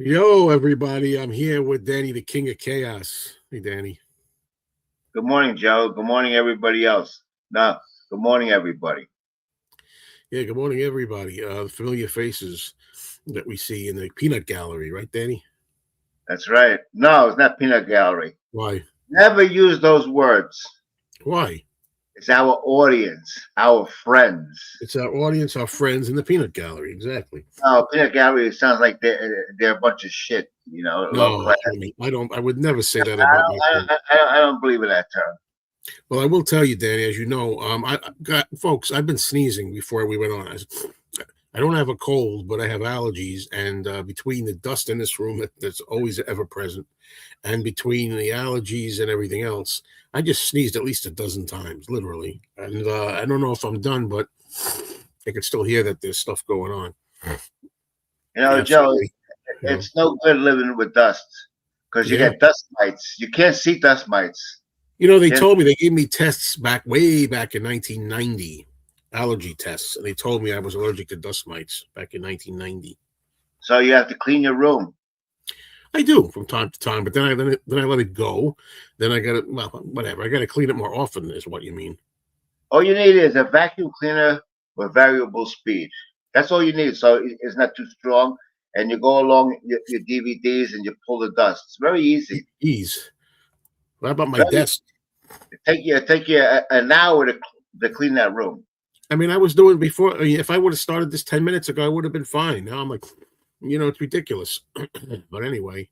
Yo, everybody. I'm here with Danny, the King of Chaos. Hey, Danny. Good morning, Joe. Good morning, everybody else. No, good morning, everybody. Yeah, good morning, everybody. Familiar faces that we see in the peanut gallery, right, Danny? That's right. No, it's not peanut gallery. Why? Never use those words. Why? It's our audience, our friends. It's our audience, our friends in the peanut gallery. Exactly. No, peanut gallery sounds like they're a bunch of shit. Low No, class. I don't. I would never say that I about my don't, friends. I don't believe in that term. Well, I will tell you, Danny, as you know, I got folks. I've been sneezing before we went on. I don't have a cold, but I have allergies, and between the dust in this room that's always ever present, and between the allergies and everything else, I just sneezed at least a dozen times, literally. And I don't know if I'm done, but I can still hear that there's stuff going on. Joe, Absolutely. it's no good living with dust because you Yeah. get dust mites. You can't see dust mites. They told me, they gave me tests way back in 1990, allergy tests, and they told me I was allergic to dust mites back in 1990. So you have to clean your room. I do from time to time, but then I let it go. Then I got to, well, whatever. I got to clean it more often, is what you mean. All you need is a vacuum cleaner with variable speed. That's all you need. So it's not too strong, and you go along your DVDs and you pull the dust. It's very easy. Ease. What about my desk? Take you an hour to clean that room. I mean, I was doing before. I mean, if I would have started this 10 minutes ago, I would have been fine. Now I'm like, it's ridiculous. But anyway,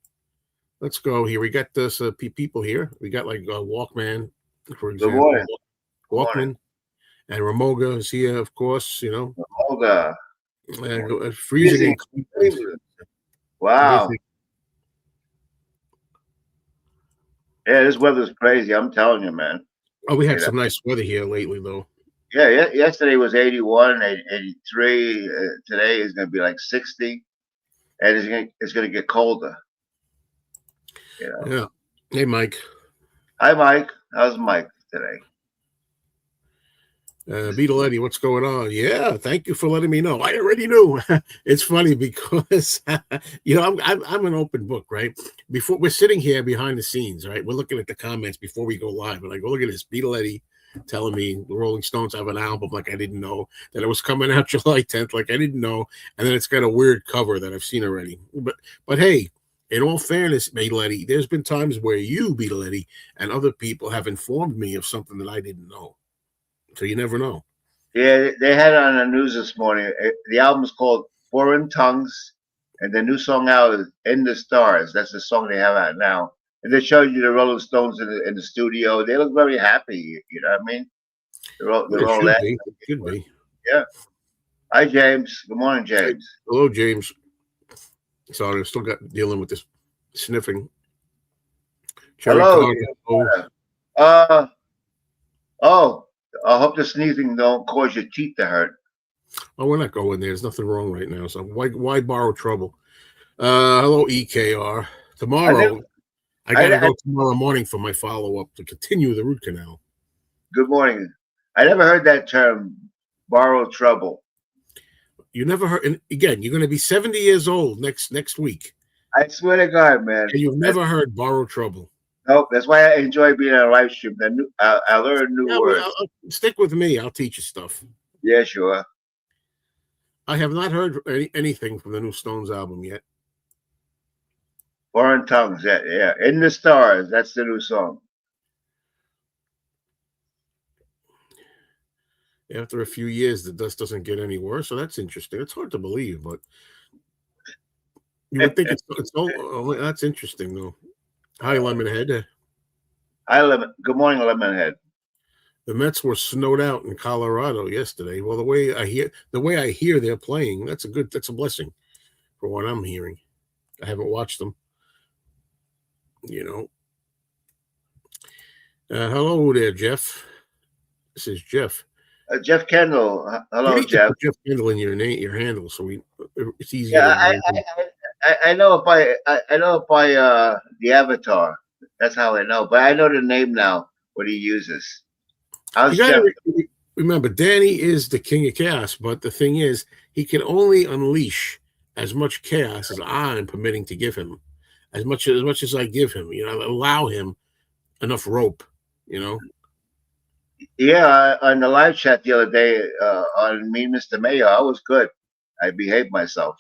let's go here. We got this people here. We got like Walkman, for example. Walkman. And Ramoga is here, of course, Ramoga. Freezing. Wow. Yeah, this weather's crazy. I'm telling you, man. Oh, we had some nice weather here lately, though. Yeah, yesterday was 81, 83. Today is going to be like 60. And it's going to get colder. Yeah. Hey, Mike. Hi, Mike. How's Mike today? Beetle Eddie, what's going on? Yeah, thank you for letting me know. I already knew. It's funny because I'm an open book, right? Before we're sitting here behind the scenes, right? We're looking at the comments before we go live, and I go, look at this, Beetle Eddie telling me the Rolling Stones have an album, like I didn't know that it was coming out July 10th, like I didn't know, and then it's got a weird cover that I've seen already. But hey, in all fairness, Beetle Eddie, there's been times where you, Beetle Eddie, and other people have informed me of something that I didn't know. So you never know. Yeah, they had it on the news this morning. The album's called Foreign Tongues, and the new song out is In the Stars. That's the song they have out now. And they showed you the Rolling Stones in the studio. They look very happy. You know what I mean? They're all there. Should be. Yeah. Hi, James. Good morning, James. Hey, hello, James. Sorry, I still got dealing with this sniffing. Hello. I hope the sneezing don't cause your teeth to hurt. Oh, we're not going there. There's nothing wrong right now. So why borrow trouble? Hello, EKR. Tomorrow, I got to go tomorrow morning for my follow-up to continue the root canal. Good morning. I never heard that term, borrow trouble. You never heard? And again, you're going to be 70 years old next week. I swear to God, man. And you've never heard borrow trouble. Nope, that's why I enjoy being on live stream. I learn new words. Stick with me. I'll teach you stuff. Yeah, sure. I have not heard anything from the new Stones album yet. Foreign Tongues, yeah. In the Stars, that's the new song. After a few years, the dust doesn't get any worse, so that's interesting. It's hard to believe, but you would think it's all. That's interesting, though. Hi, Lemonhead. Hi, Good morning, Lemonhead. The Mets were snowed out in Colorado yesterday. Well, the way I hear they're playing, that's a blessing for what I'm hearing. I haven't watched them. Hello there, Jeff. This is Jeff. Jeff Kendall. Hello, Jeff. Jeff Kendall in your handle, so it's easy. Yeah, I know by the avatar. That's how I know. But I know the name now. What he uses. You gotta remember, Danny is the king of chaos, but the thing is, he can only unleash as much chaos as I'm permitting to give him, as much as I give him. Allow him enough rope. You know. Yeah, on the live chat the other day on me, Mr. Mayor, I was good. I behaved myself.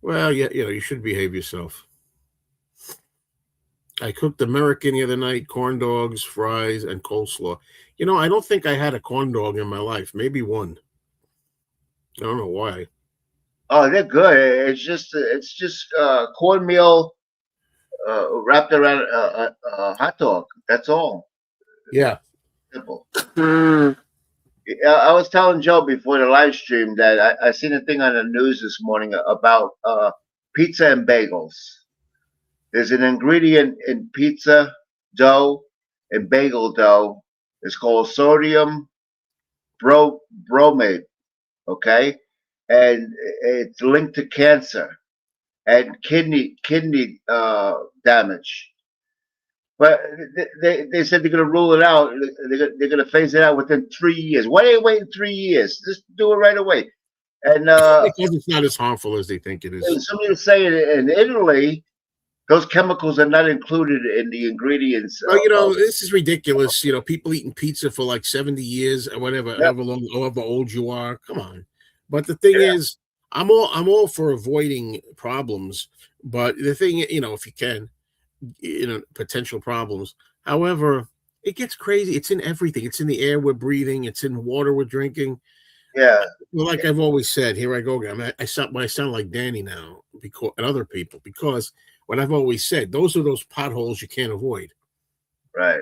Well, yeah, you should behave yourself. I cooked American the other night, corn dogs, fries, and coleslaw. I don't think I had a corn dog in my life. Maybe one. I don't know why. Oh, they're good. It's just cornmeal wrapped around a hot dog. That's all. Yeah. Simple. I was telling Joe before the live stream that I seen a thing on the news this morning about pizza and bagels. There's an ingredient in pizza dough and bagel dough. It's called sodium bromate. Okay, and it's linked to cancer and kidney damage. But they said they're going to rule it out. They're going to phase it out within 3 years. Why are they waiting 3 years? Just do it right away. And Because it's not as harmful as they think it is. somebody was saying in Italy, those chemicals are not included in the ingredients. Well, this is ridiculous. People eating pizza for like 70 years or whatever, Yep. however old you are. Come on. But the thing Yeah. is, I'm all for avoiding problems. But the thing, if you can, potential problems. However, it gets crazy. It's in everything. It's in the air we're breathing. It's in water we're drinking. Yeah. Well, like I've always said, here I go again. I sound like Danny now, and other people, because what I've always said, those are those potholes you can't avoid. Right.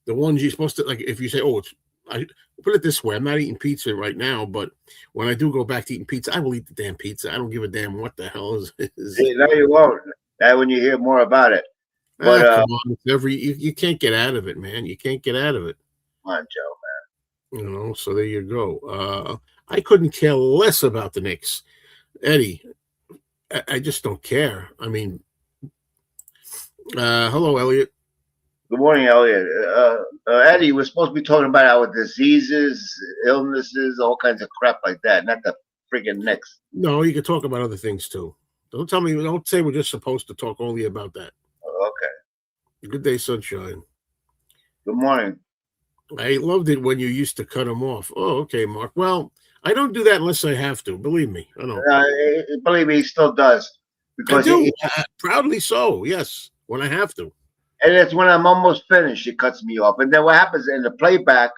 The ones you're supposed to, like, if you say, "Oh, I put it this way, I'm not eating pizza right now, but when I do go back to eating pizza, I will eat the damn pizza. I don't give a damn what the hell is." See, now you won't. Now when you hear more about it. But Come on, you can't get out of it, man. You can't get out of it. come on, Joe. So there you go. I couldn't care less about the Knicks, Eddie. I just don't care. I mean, hello, Elliot. Good morning, Elliot. Eddie, we're supposed to be talking about our diseases, illnesses, all kinds of crap like that, not the freaking Knicks. No, you can talk about other things too. Don't say we're just supposed to talk only about that. Okay. Good day, sunshine. Good morning. I loved it when you used to cut them off. Oh, okay, Mark. Well, I don't do that unless I have to. Believe me, I don't. Believe me, he still does. I Because do. Proudly so. Yes, when I have to. and it's when I'm almost finished, it cuts me off. And then what happens in the playback,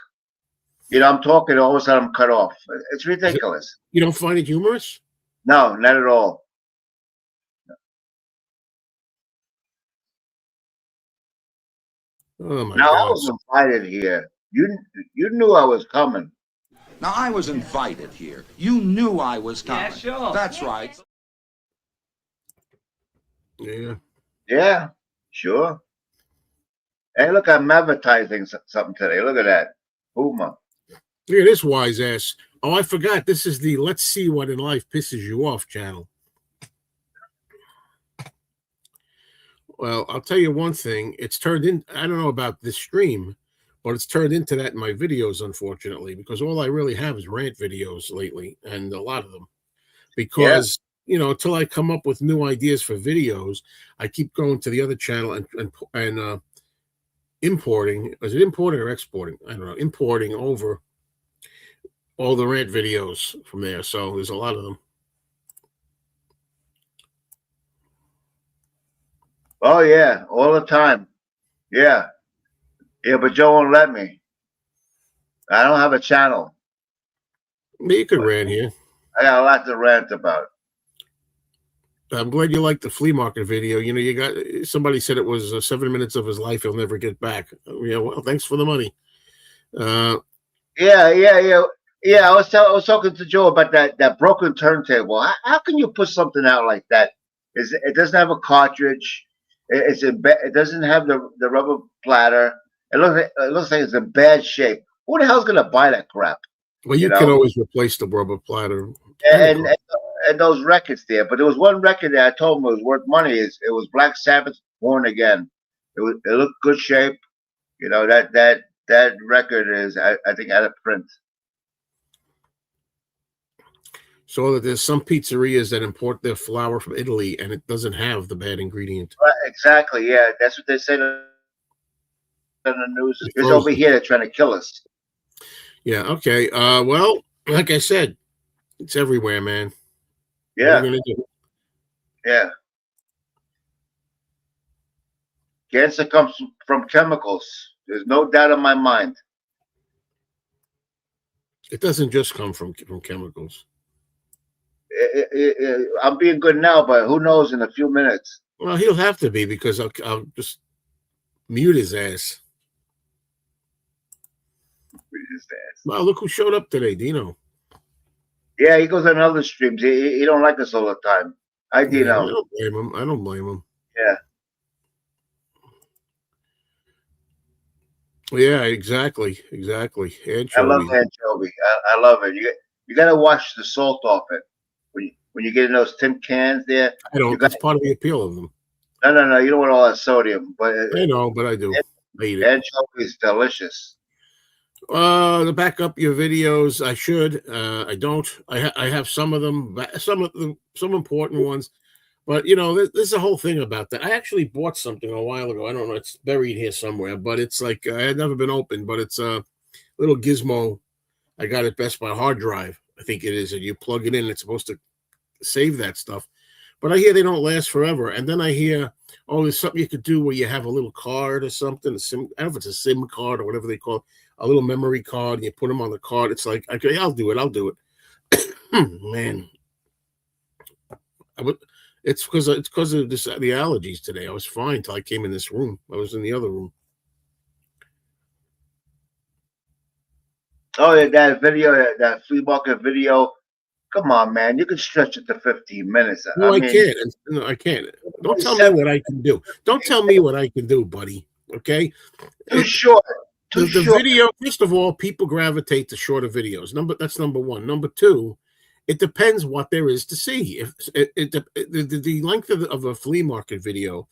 I'm talking, all of a sudden I'm cut off. It's ridiculous. You don't find it humorous? No, not at all. Oh my Now God. I was invited here. You knew I was coming. Now, I was invited here. You knew I was coming. Yeah, sure. That's right. Yeah. Yeah, sure. Hey, look, I'm advertising something today. Look at that. Puma. Look at this wise ass. Oh, I forgot. This is the Let's See What in Life Pisses You Off channel. Well, I'll tell you one thing. It's turned in, I don't know about this stream, but it's turned into that in my videos, unfortunately, because all I really have is rant videos lately, and a lot of them. Because, until I come up with new ideas for videos, I keep going to the other channel and importing. Is it importing or exporting? I don't know. Importing over all the rant videos from there. So there's a lot of them. Oh, yeah, all the time. Yeah. Yeah, but Joe won't let me. I don't have a channel. You could rant here. I got a lot to rant about. I'm glad you liked the flea market video. You got somebody said it was 7 minutes of his life he'll never get back. Yeah, well, thanks for the money. Yeah. I was talking to Joe about that broken turntable. How can you put something out like that? It doesn't have a cartridge. It doesn't have the rubber platter. It looks like it's in bad shape. Who the hell's gonna buy that crap? Well, you can always replace the rubber platter. And those records there, but there was one record that I told him was worth money. It was Black Sabbath, Born Again. It looked good shape. That record is I think out of print. So that there's some pizzerias that import their flour from Italy and it doesn't have the bad ingredient. Right, exactly. Yeah, that's what they said on the news. It's It's over frozen. here. They're trying to kill us. Yeah. Okay. Well, like I said, it's everywhere, man. What are you Yeah, gonna do? yeah. Cancer comes from chemicals. There's no doubt in my mind. It doesn't just come from chemicals. I'm being good now, but who knows in a few minutes? Well, he'll have to be because I'll just mute his ass. Well, look who showed up today, Dino. Yeah, he goes on other streams. He don't like us all the time. I do Yeah, I know. don't blame him. I don't blame him. Yeah, Yeah, exactly. I love Anchovies. anchovy. I love it. You got to wash the salt off it when you get in those tin cans. There, I you don't. got That's part of the appeal of them. no. You don't want all that sodium, but I know, but I do. I eat it. anchovy is delicious. To back up your videos, I should. I don't. I have some of them, some important ones. But there's a whole thing about that. I actually bought something a while ago. I don't know. It's buried here somewhere, but it's like I had never been opened. But it's a little gizmo. I got it Best Buy hard drive. I think it is, and you plug it in. It's supposed to save that stuff. But I hear they don't last forever. And then I hear, oh, there's something you could do where you have a little card or something. I don't know if it's a SIM card or whatever they call it, a little memory card, and you put them on the card. It's like, okay, I'll do it. Man, it's because of the allergies today. I was fine till I came in this room. I was in the other room. Oh, yeah, that video, that flea market video. Come on, man. You can stretch it to 15 minutes. No, I I mean, can't. No, I can't. Don't tell me 27 what I can do. Don't tell me what I can do, buddy. Okay. too short. Too The short. video, first of all, people gravitate to shorter videos. That's number one. Number two, it depends what there is to see. If the length of a flea market video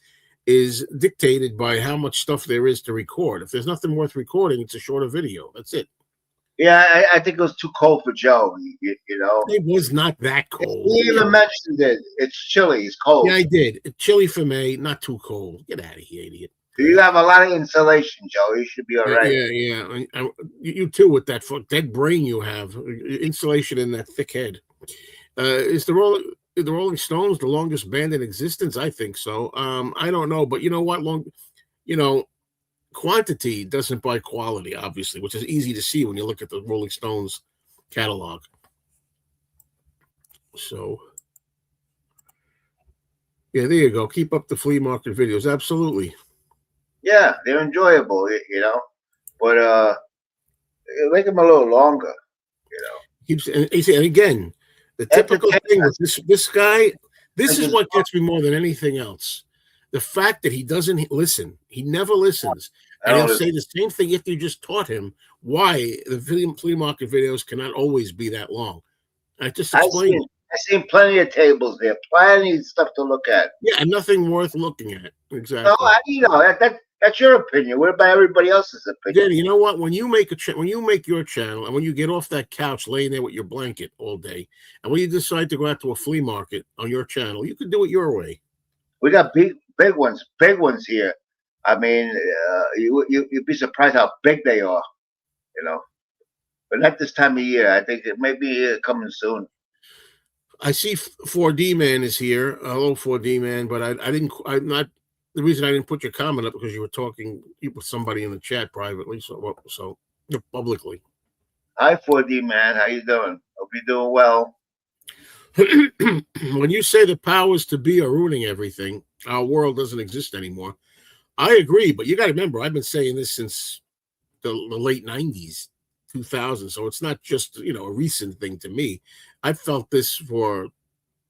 is dictated by how much stuff there is to record. If there's nothing worth recording, it's a shorter video. That's it. Yeah, I think it was too cold for Joe. You know, It was not that he cold. even mentioned it. It's chilly. It's cold. Yeah, I did. Chilly for May, not too cold. Get out of here, idiot. You have a lot of insulation, Joe. You should be all right. Yeah. You too, with that dead brain you have, insulation in that thick head. Is the Rolling Stones the longest band in existence? I think so. I don't know, but you know what? Quantity doesn't buy quality, obviously, which is easy to see when you look at the Rolling Stones catalog. So, yeah, there you go. Keep up the flea market videos. Absolutely. Yeah, they're enjoyable, you know, but make them a little longer, you know. And again, the typical thing with this guy, this is what gets me more than anything else. The fact that he doesn't listen, he never listens, and he'll say the same thing if you just taught him why the flea market videos cannot always be that long. I just explained it. I've seen plenty of tables there, plenty of stuff to look at. Yeah, and nothing worth looking at. Exactly. No, that's your opinion. What about everybody else's opinion? Daddy, you know what? When you make your channel, and when you get off that couch laying there with your blanket all day, and when you decide to go out to a flea market on your channel, you can do it your way. We got big ones here. I mean, you'd be surprised how big they are, you know. But not this time of year. I think it may be coming soon. I see 4D Man is here. Hello, 4D Man. But I'm not. The reason I didn't put your comment up because you were talking with somebody in the chat privately, so publicly. Hi, 4D Man. How you doing? Hope you're doing well. When you say the powers to be are ruining everything, our world doesn't exist anymore. I agree, but you got to remember, I've been saying this since the late 90s, 2000. So it's not just, a recent thing to me. I've felt this for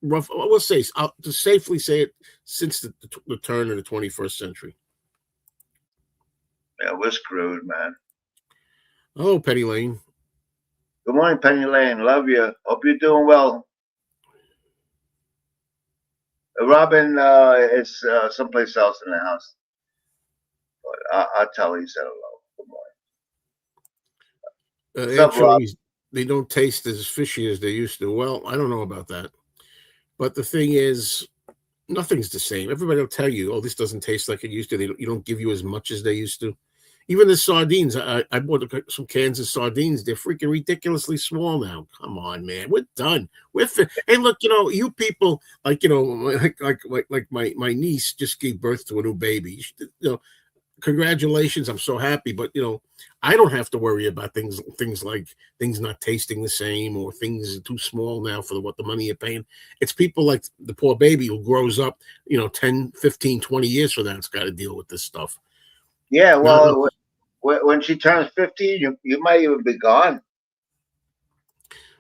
I'll just safely say it since the turn of the 21st century. Yeah, we're screwed, man. Oh, Penny Lane. Good morning, Penny Lane. Love you. Hope you're doing well. Robin is someplace else in the house. But I'll tell her you said hello. Good morning. What's up, Rob? they don't taste as fishy as they used to. Well, I don't know about that. But the thing is, nothing's the same. Everybody will tell you, oh, this doesn't taste like it used to. You don't give you as much as they used to. Even the sardines, I bought some cans of sardines. They're freaking ridiculously small now. Come on, man. We're done. Hey, look, you people, like, like my niece just gave birth to a new baby. Congratulations, I'm so happy, but I don't have to worry about things like things not tasting the same or things are too small now for what the money you're paying. It's people like the poor baby who grows up 10, 15, 20 years from now, it's got to deal with this stuff. Yeah, well, when she turns 15, you might even be gone.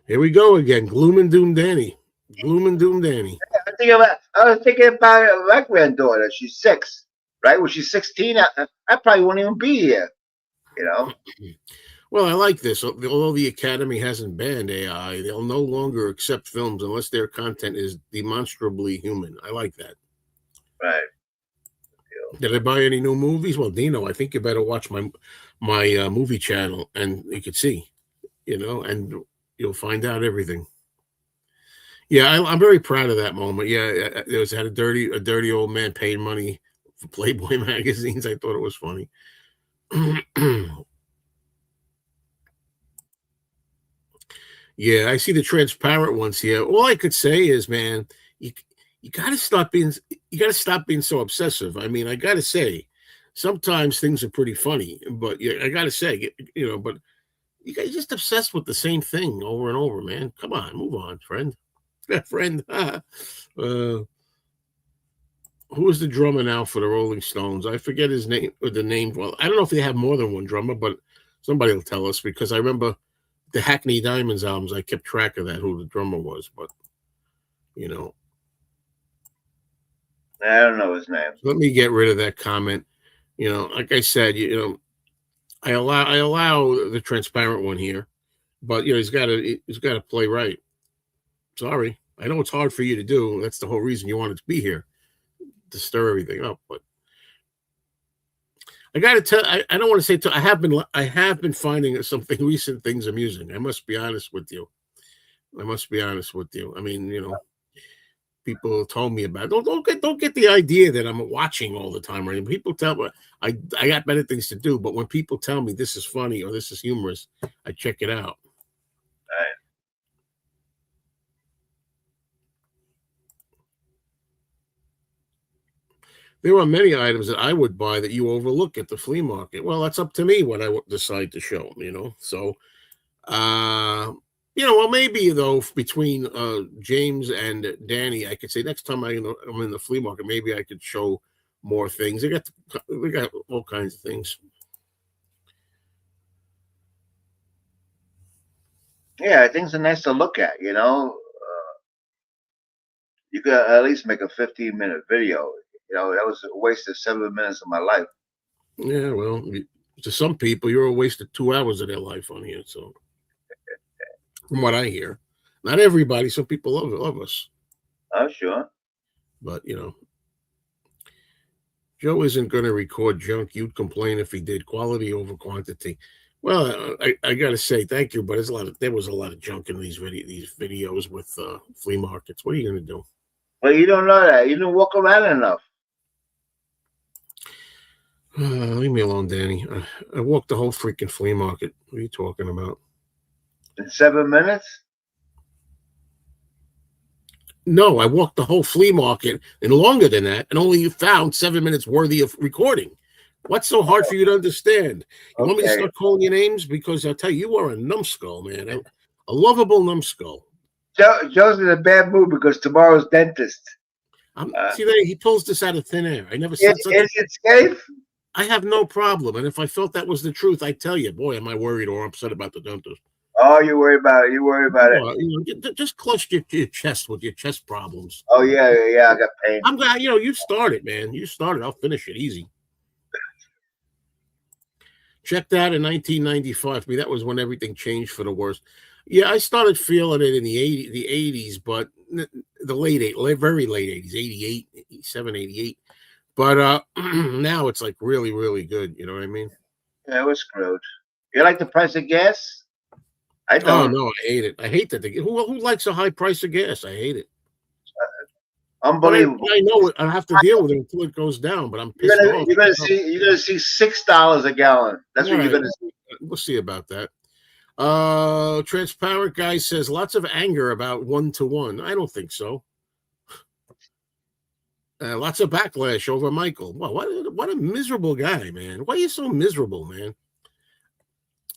Here we go again. Gloom and doom Danny. Gloom and doom Danny. I was thinking about my granddaughter. She's 6. Right when she's 16, I probably won't even be here. Well, I like this. Although the Academy hasn't banned AI, they'll no longer accept films unless their content is demonstrably human. I like that. Right. Did I buy any new movies? Well, Dino, I think you better watch my movie channel, and you could see, and you'll find out everything. Yeah, I'm very proud of that moment. Yeah, it had a dirty old man paying money for Playboy magazines. I thought it was funny. Yeah, I see the transparent ones here. All I could say is, man, you gotta stop being so obsessive. I mean, I gotta say, sometimes things are pretty funny, but yeah, I gotta say, but you guys just obsessed with the same thing over and over, man. Come on, move on, friend. Friend. Who is the drummer now for the Rolling Stones? I forget his name or the name. Well, I don't know if they have more than one drummer, but somebody will tell us because I remember the Hackney Diamonds albums. I kept track of that, who the drummer was, but I don't know his name. Let me get rid of that comment. Like I said, I allow the transparent one here, but he's got to play right. Sorry, I know it's hard for you to do. That's the whole reason you wanted to be here, to stir everything up. But I got to tell. I don't want to say. I have been finding some recent things amusing. I must be honest with you. I mean, people told me about it. Don't get the idea that I'm watching all the time. Right? People tell me I got better things to do. But when people tell me this is funny or this is humorous, I check it out. Right. There are many items that I would buy that you overlook at the flea market. Well, that's up to me what I decide to show. So, well, maybe though between James and Danny, I could say next time I'm in the flea market, maybe I could show more things. They got all kinds of things. Yeah, things are nice to look at. You could at least make a 15-minute video. That was a waste of 7 minutes of my life. Yeah, well, to some people, you're a waste of 2 hours of their life on here. So, from what I hear, not everybody. Some people love us. Oh, sure. But Joe isn't going to record junk. You'd complain if he did. Quality over quantity. Well, I got to say thank you, but there was a lot of junk in these videos with flea markets. What are you going to do? Well, you don't know that. You didn't walk around enough. Leave me alone, Danny. I walked the whole freaking flea market. What are you talking about? In 7 minutes? No, I walked the whole flea market and longer than that, and only you found 7 minutes worthy of recording. What's so hard for you to understand? You want me to start calling you names? Because I'll tell you, you are a numbskull, man. A lovable numbskull. Joe's in a bad mood because tomorrow's dentist. See, he pulls this out of thin air. I never said such. Is it safe? I have no problem, and if I felt that was the truth, I'd tell you. Boy, am I worried or upset about the dentist. Oh, you worry about it. You worry about it. Just clutch your chest with your chest problems. Oh yeah, I got pain. I'm glad you started, man. You started. I'll finish it easy. Checked out in 1995. I mean, that was when everything changed for the worse. Yeah, I started feeling it in the 80s, but the very late 80s, 88, 87, 88. But now it's like really, really good. You know what I mean? Yeah, it was screwed. You like the price of gas? I Oh don't. no, I hate it. I hate that. Who likes a high price of gas? I hate it. But Unbelievable. I know it. I have to deal with it until it goes down. But I'm You're pissed gonna off. you're gonna see you're gonna see $6 a gallon. That's All what you're right, gonna see. we'll see about that. Transparent guy says lots of anger about 1-1. I don't think so. Lots of backlash over Michael. Well, what a miserable guy, man. Why are you so miserable, man?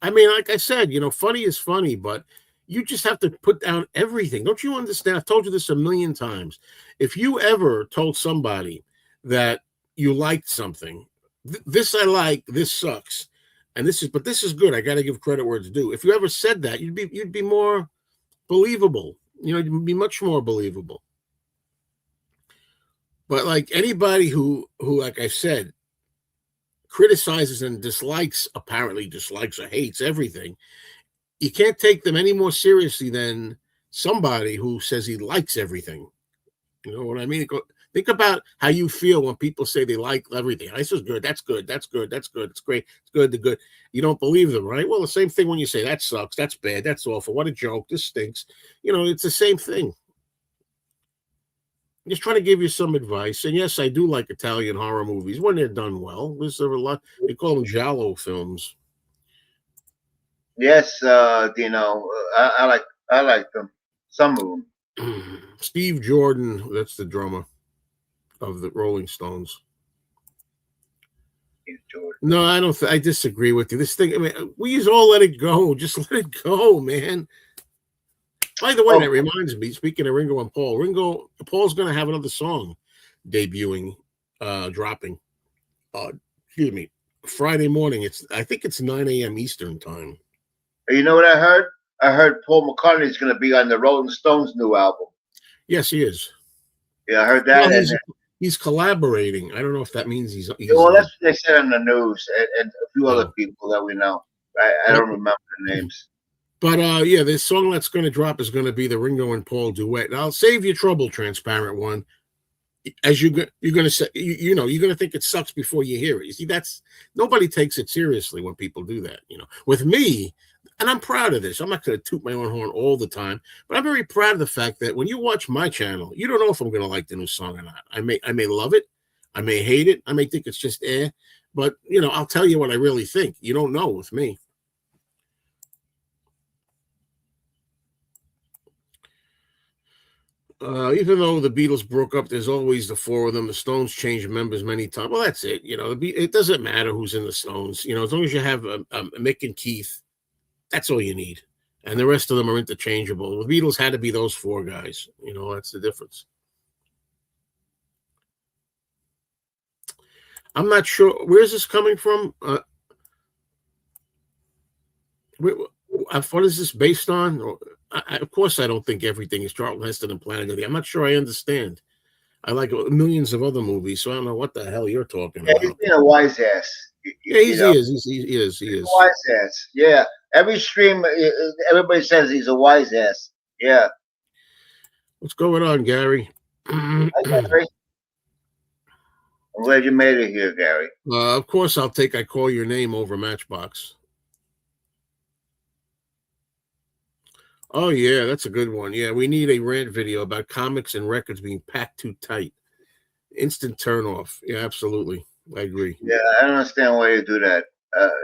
I mean, like I said, funny is funny, but you just have to put down everything. Don't you understand? I've told you this a million times. If you ever told somebody that you liked something, this I like, this sucks, and this is good. I got to give credit where it's due. If you ever said that, you'd be more believable. You'd be much more believable. But like anybody who like I said, criticizes and apparently dislikes or hates everything, you can't take them any more seriously than somebody who says he likes everything. You know what I mean? Think about how you feel when people say they like everything. This is good. That's good. That's good. That's good. It's great. It's good. The good. You don't believe them, right? Well, the same thing when you say that sucks. That's bad. That's awful. What a joke. This stinks. It's the same thing. Just trying to give you some advice. And yes, I do like Italian horror movies when they're done well. There's a lot. They call them giallo films. Yes, Dino. I like them. Some of them. Steve Jordan, that's the drummer of the Rolling Stones. No, I don't. I disagree with you. This thing. I mean, we just all let it go. Just let it go, man. By the way, that reminds me. Speaking of Ringo and Paul's going to have another song debuting, dropping. Excuse me, Friday morning. I think it's 9 a.m. Eastern time. You know what I heard? I heard Paul McCartney is going to be on the Rolling Stones' new album. Yes, he is. Yeah, I heard that. Well, he's collaborating. I don't know if that means he's well, that's what they said on the news, and a few other people that we know. I don't remember the names. But yeah, this song that's going to drop is going to be the Ringo and Paul duet. And I'll save you trouble, Transparent One. As you're going to say, you're going to think it sucks before you hear it. You see, nobody takes it seriously when people do that. With me, and I'm proud of this. I'm not going to toot my own horn all the time, but I'm very proud of the fact that when you watch my channel, you don't know if I'm going to like the new song or not. I may love it, I may hate it, I may think it's just but I'll tell you what I really think. You don't know with me. Even though the Beatles broke up, there's always the four of them. The Stones changed members many times. Well, that's it. It doesn't matter who's in the Stones. As long as you have Mick and Keith, that's all you need. And the rest of them are interchangeable. The Beatles had to be those four guys. That's the difference. I'm not sure. Where's this coming from? What is this based on? Of course, I don't think everything is Charlton Heston and Planet of the Apes. I'm not sure I understand. I like millions of other movies, so I don't know what the hell you're talking about. He's being a wise ass. Yeah, he is. Wise ass. Yeah. Every stream, everybody says he's a wise ass. Yeah. What's going on, Gary? Hi, Gary. I'm glad you made it here, Gary. Of course, I call your name over Matchbox. Oh, yeah, that's a good one. Yeah, we need a rant video about comics and records being packed too tight. Instant turn off. Yeah, absolutely. I agree. Yeah, I don't understand why you do that.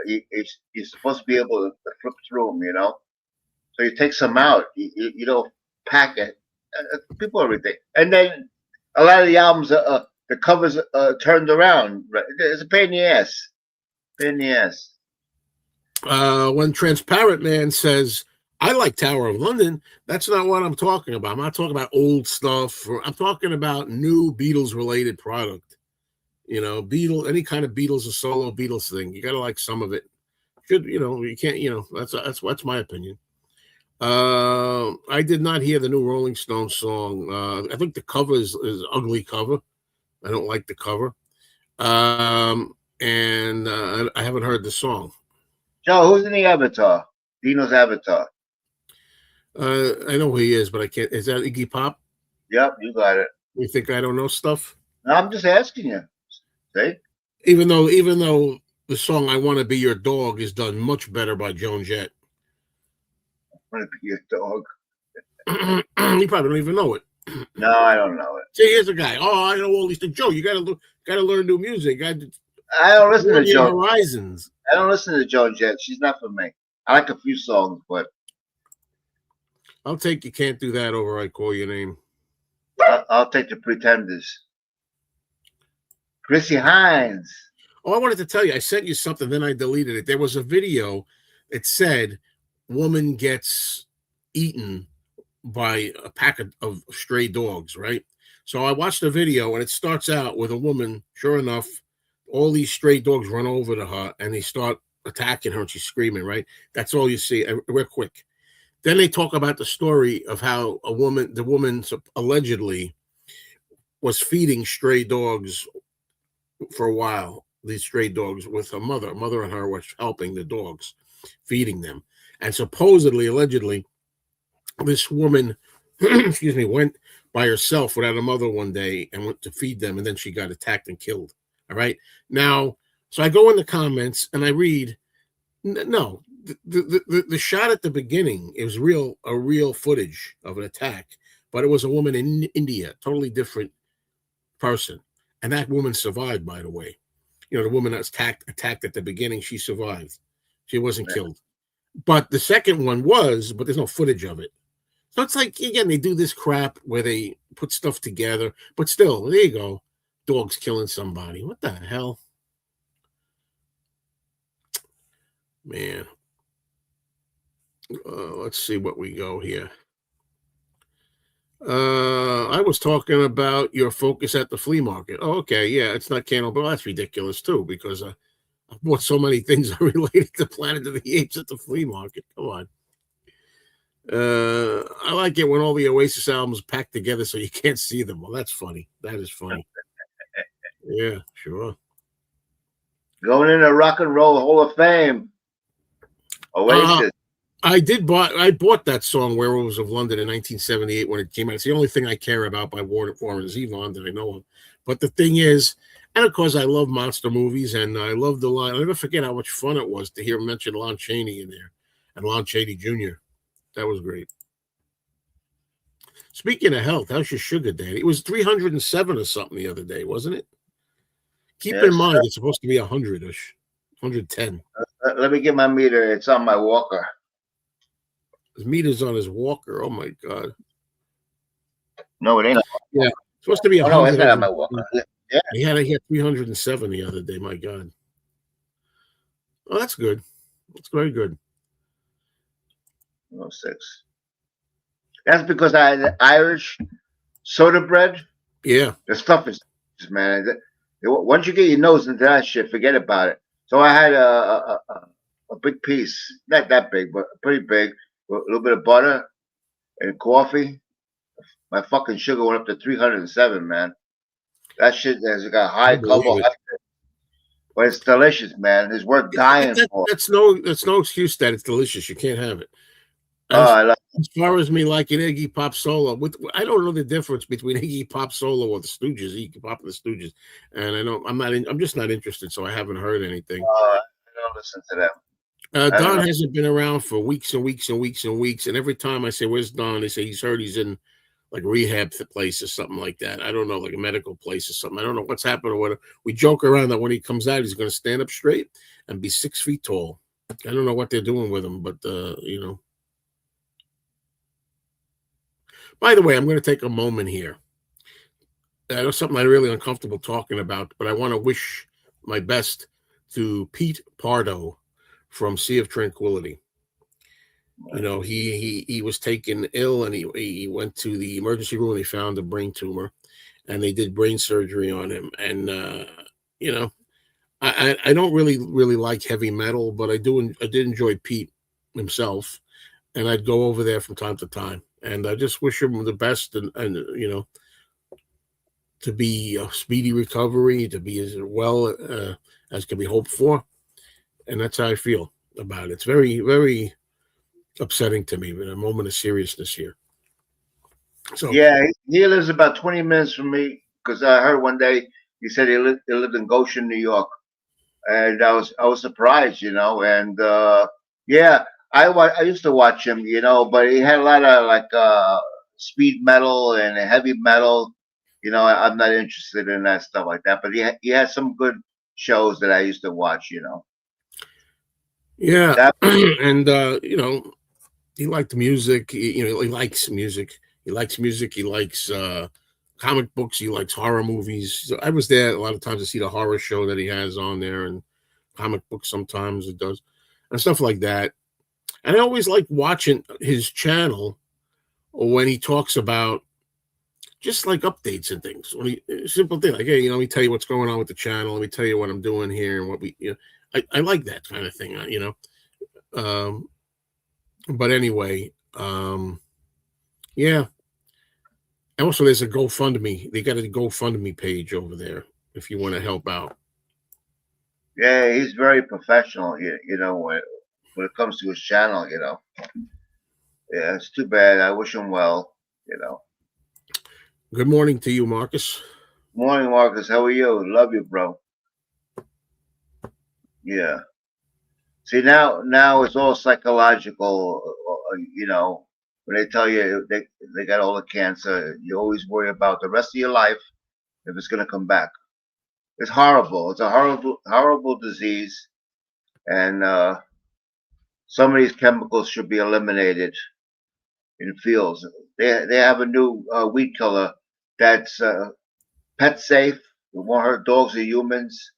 You're supposed to be able to flip through them, So you take some out. You don't pack it. People everything. And then a lot of the albums, the covers turned around. Right? It's a pain in the ass. Pain in the ass. When Transparent Man says, I like Tower of London, that's not what I'm talking about. I'm not talking about old stuff. I'm talking about new Beatles-related product. Any kind of Beatles or solo Beatles thing. You got to like some of it. You can't, that's my opinion. I did not hear the new Rolling Stones song. I think the cover is ugly cover. I don't like the cover. And I haven't heard the song. Joe, who's in the Avatar? Dino's Avatar. I know who he is, but I can't. Is that Iggy Pop? Yep, you got it. You think I don't know stuff? No, I'm just asking you. See? Even though the song "I Want to Be Your Dog" is done much better by Joan Jett. want to be your dog. You probably don't even know it. No, I don't know it. See, here's a guy. Oh, I know all these things. Joe, you gotta learn new music. I don't listen to Your Joan. horizons. I don't listen to Joan Jett. She's not for me. I like a few songs, but I'll take You Can't Do That over I Call Your Name. I'll take the Pretenders. Chrissy Hines. Oh, I wanted to tell you, I sent you something, then I deleted it. There was a video that said woman gets eaten by a pack of stray dogs, right? So I watched the video, and it starts out with a woman. Sure enough, all these stray dogs run over to her, and they start attacking her, and she's screaming, right? That's all you see. Real quick. Then they talk about the story of how the woman allegedly was feeding stray dogs for a while, these stray dogs, with her mother. Mother and her were helping the dogs, feeding them. And supposedly, allegedly, this woman, excuse me, went by herself without a mother one day and went to feed them, and then she got attacked and killed. All right. Now, so I go in the comments and I read, no, the shot at the beginning, it was a real footage of an attack, but it was a woman in India, totally different person. And that woman survived, by the way. You know, the woman that's attacked at the beginning, she survived. She wasn't killed. But the second one was, but there's no footage of it. So it's like, again, they do this crap where they put stuff together, but still, there you go. Dogs killing somebody. What the hell? Man. Let's see what we go here. I was talking about your focus at the flea market. Oh, okay. Yeah, it's not cannibal. That's ridiculous, too, because I bought so many things related to Planet of the Apes at the flea market. Come on. I like it when all the Oasis albums packed together so you can't see them. Well, that's funny. That is funny. Yeah, sure. Going in the Rock and Roll Hall of Fame. Oasis. I bought that song Werewolves of London in 1978 when it came out. It's the only thing I care about by Warren Zevon that I know of. But the thing is, and of course I love monster movies, and I love the line. I'll never forget how much fun it was to hear him mention Lon Chaney in there, and Lon Chaney Jr. That was great. Speaking of health, how's your sugar, Daddy? It was 307 or something the other day, wasn't it? Keep in mind, it's supposed to be 100-ish, 110. Let me get my meter. It's on my walker. His meter's on his walker. Oh, my God. No, it ain't. Yeah, it's supposed to be 100. No, it's not on my walker. Yeah. He had 307 the other day. My God. Oh, that's good. That's very good. 106. That's because I had Irish soda bread. Yeah. The stuff is, man. Once you get your nose into that shit, forget about it. So I had a big piece, not that big, but pretty big, with a little bit of butter and coffee. My fucking sugar went up to 307, man. That shit has got high carbohydrate, but it's delicious, man. It's worth dying for. That's no excuse that it's delicious. You can't have it. As far as me liking Iggy Pop solo, I don't know the difference between Iggy Pop solo or the Stooges, Iggy Pop and the Stooges, and I'm just not interested, so I haven't heard anything. I don't listen to them. Don hasn't been around for weeks and weeks and weeks and weeks, and every time I say, "Where's Don?" they say he's in like rehab place or something like that. I don't know, like a medical place or something. I don't know what's happened or what. We joke around that when he comes out, he's going to stand up straight and be 6 feet tall. I don't know what they're doing with him, but you know. By the way, I'm going to take a moment here. I know something I'm really uncomfortable talking about, but I want to wish my best to Pete Pardo from Sea of Tranquility. You know, he was taken ill, and he went to the emergency room, and they found a brain tumor, and they did brain surgery on him. And you know, I don't really like heavy metal, but I did enjoy Pete himself, and I'd go over there from time to time. And I just wish him the best, and you know, to be a speedy recovery, to be as well as can be hoped for. And that's how I feel about it. It's very, very upsetting to me, but a moment of seriousness here. So yeah, he lives about 20 minutes from me, because I heard one day he said he lived in Goshen, New York, and I was surprised, you know. And yeah, I used to watch him, but he had a lot of like speed metal and heavy metal. I'm not interested in that stuff like that. But he had some good shows that I used to watch. Yeah, That and he liked music. He likes music. He likes music. He likes comic books. He likes horror movies. So I was there a lot of times to see the horror show that he has on there, and comic books sometimes it does, and stuff like that. And I always like watching his channel when he talks about just like updates and things. When he simple thing like, hey, let me tell you what's going on with the channel. Let me tell you what I'm doing here and what I like that kind of thing. Um, but anyway, yeah. And also, there's a GoFundMe. They got a GoFundMe page over there if you want to help out. Yeah, he's very professional. When it comes to his channel. Yeah, it's too bad. I wish him well. Good morning to you, Marcus. Morning, Marcus. How are you? Love you, bro. Yeah. See, now it's all psychological. When they tell you they got all the cancer, you always worry about the rest of your life if it's gonna come back. It's horrible. It's a horrible disease, and some of these chemicals should be eliminated in fields. They have a new weed killer that's pet safe. It won't hurt dogs or humans.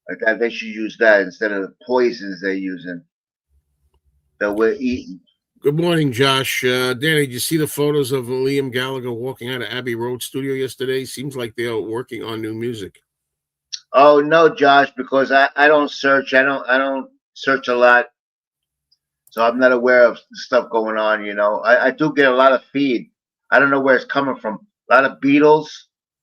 Like that, they should use that instead of the poisons they're using that we're eating. Good morning, Josh. Danny, did you see the photos of Liam Gallagher walking out of Abbey Road studio yesterday? Seems like they're working on new music. Oh no, Josh, because I don't search. I don't search a lot, so I'm not aware of stuff going on. I do get a lot of feed. I don't know where it's coming from. A lot of Beatles,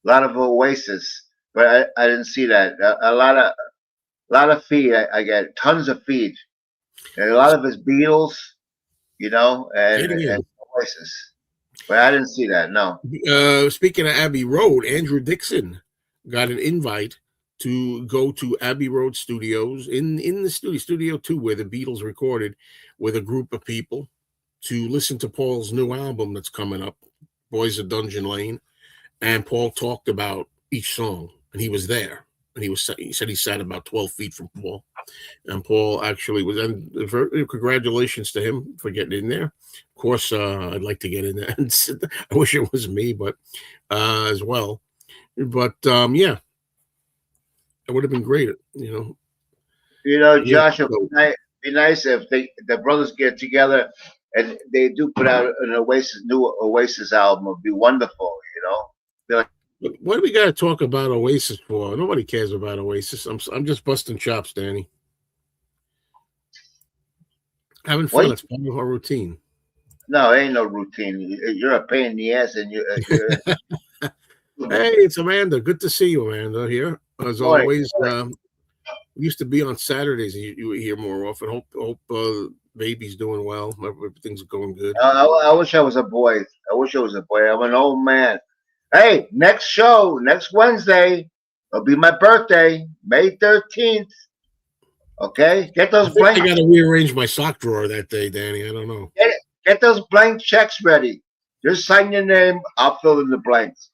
a lot of Oasis, but I didn't see that. A lot of feed. I get tons of feed, and a lot of it's Beatles, Say it and again. Oasis. But I didn't see that. No. Speaking of Abbey Road, Andrew Dixon got an invite to go to Abbey Road Studios in the Studio 2, where the Beatles recorded, with a group of people to listen to Paul's new album that's coming up, Boys of Dungeon Lane. And Paul talked about each song, and he was there. And he said he sat about 12 feet from Paul. And Paul actually was, and congratulations to him for getting in there. Of course, I'd like to get in there. And I wish it was me, but as well. But yeah, it would have been great. Yeah. Josh, it So, would be nice if the brothers get together and they do put out an new Oasis album. It'd be wonderful. Be like, what do we got to talk about Oasis for? Nobody cares about Oasis. I'm just busting chops, Danny. Having fun. what? It's part of our routine. No, ain't no routine. You're a pain in the ass, and you're Hey, it's Amanda. Good to see you, Amanda. Here as boy. always. We used to be on Saturdays, and you were here more often. Hope baby's doing well. Everything's going good. I wish I was a boy. I wish I was a boy. I'm an old man. Hey, next show next Wednesday. It'll be my birthday, May 13th. Okay, get I those think I blank got to rearrange my sock drawer that day, Danny. I don't know. get those blank checks ready. Just sign your name. I'll fill in the blanks.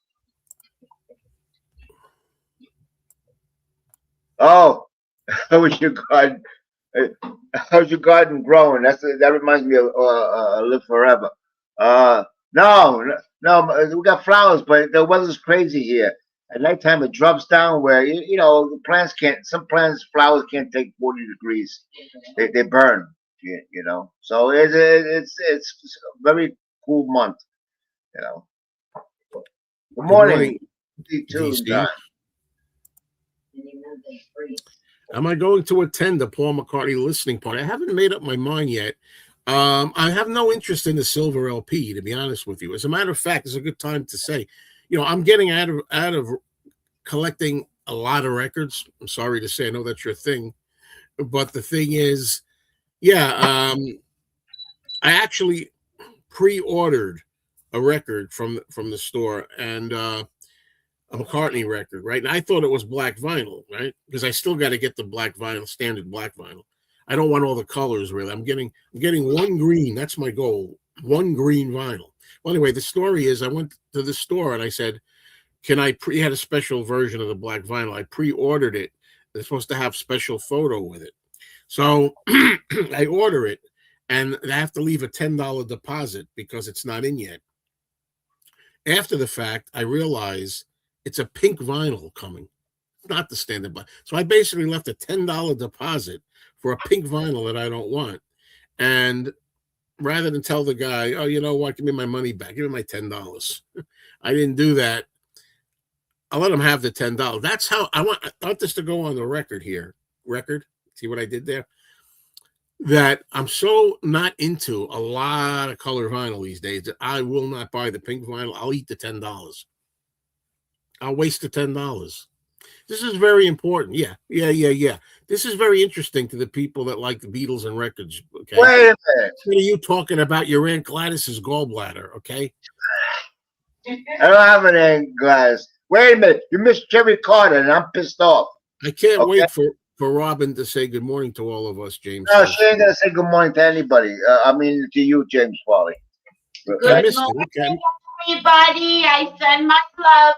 Oh, how was your garden? How's your garden growing? That reminds me of Live Forever. Uh, no, we got flowers, but the weather's crazy here. At nighttime, it drops down where the plants can't. Some plants, flowers can't take 40 degrees. They burn. So it's a very cool month. You know. Good Good morning, morning, tune DC. time. Am I going to attend the Paul McCartney listening party? I haven't made up my mind yet. I have no interest in the silver LP, to be honest with you. As a matter of fact, it's a good time to say, I'm getting out of collecting a lot of records. I'm sorry to say, I know that's your thing, but the thing is, yeah, I actually pre-ordered a record from the store, and a McCartney record, right? And I thought it was black vinyl, right? Because I still got to get the black vinyl, standard black vinyl. I don't want all the colors really. I'm getting one green. That's my goal. One green vinyl. Well, anyway, the story is I went to the store and I said, "Can I?" He had a special version of the black vinyl. I pre-ordered it. It's supposed to have special photo with it. So I order it, and I have to leave a $10 deposit because it's not in yet. After the fact, I realize it's a pink vinyl coming, not the standard black. So I basically left a $10 deposit for a pink vinyl that I don't want. And rather than tell the guy, "Oh, you know what? Give me my money back. Give me my $10." I didn't do that. I let him have the $10. That's how I want this to go on the record here. Record. See what I did there? That I'm so not into a lot of color vinyl these days that I will not buy the pink vinyl. I'll eat the $10. I'll waste the $10. This is very important. Yeah. This is very interesting to the people that like the Beatles and records. Okay. Wait a minute. What are you talking about? Your Aunt Gladys's gallbladder. Okay. I don't have an Aunt Gladys. Wait a minute. You missed Cherry Carter, and I'm pissed off. I can't wait for Robin to say good morning to all of us, James. No, she ain't gonna say good morning to anybody. I mean to you, James Farley. Good morning, everybody. I send my love.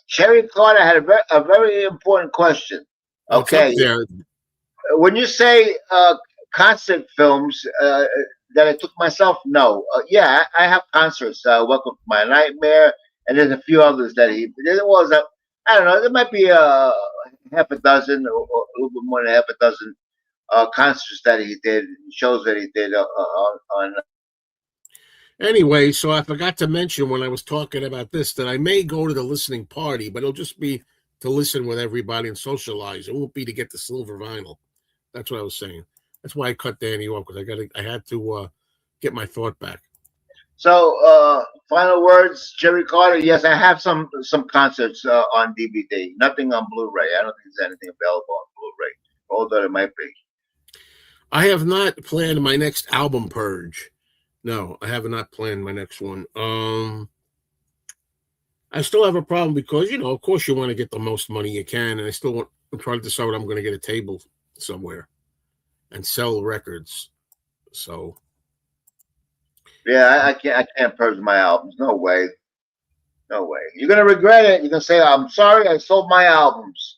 Cherry Carter had a very important question. Okay. When you say concert films that I took myself, no. Yeah, I have concerts. Welcome to My Nightmare, and there's a few others that there was I don't know, there might be half a dozen or a little bit more than half a dozen concerts that he did, shows that he did on. Anyway, so I forgot to mention when I was talking about this that I may go to the listening party, but it'll just be to listen with everybody and socialize. It won't be to get the silver vinyl. That's what I was saying. That's why I cut Danny off, because I had to get my thought back. So, final words, Cherry Carter. Yes, I have some concerts on DVD. Nothing on Blu-ray. I don't think there's anything available on Blu-ray, although it might be. I have not planned my next album purge. No, I have not planned my next one. I still have a problem because, of course you want to get the most money you can, and I'm trying to decide what I'm going to get a table somewhere and sell records. So. Yeah, I can't purge my albums. No way. No way. You're gonna regret it. You're gonna say, "I'm sorry, I sold my albums."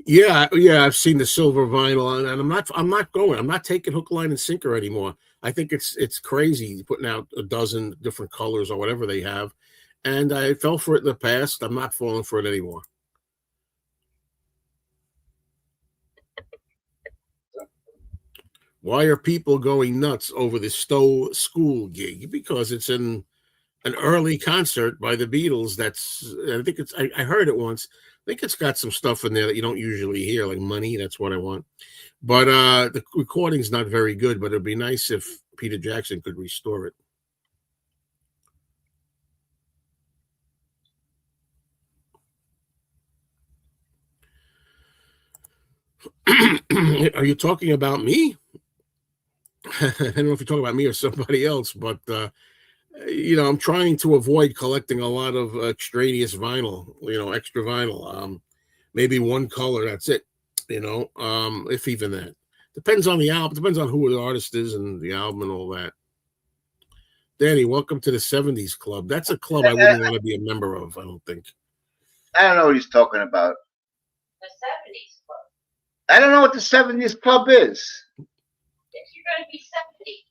Yeah, I've seen the silver vinyl, and I'm not going. I'm not taking hook, line, and sinker anymore. I think it's crazy putting out a dozen different colors or whatever they have, and I fell for it in the past. I'm not falling for it anymore. Why are people going nuts over the Stowe School gig? Because it's an early concert by the Beatles. I think I heard it once. I think it's got some stuff in there that you don't usually hear, like Money. That's what I want. But the recording's not very good, but it'd be nice if Peter Jackson could restore it. Are you talking about me? I don't know if you're talking about me or somebody else, but I'm trying to avoid collecting a lot of extraneous vinyl, extra vinyl. Maybe one color, that's it, if even that. Depends on the album, depends on who the artist is and the album and all that. Danny, welcome to the 70s Club. That's a club I wouldn't want to be a member of, I don't think. I don't know what he's talking about. The 70s Club. I don't know what the 70s Club is. You're going to be 70.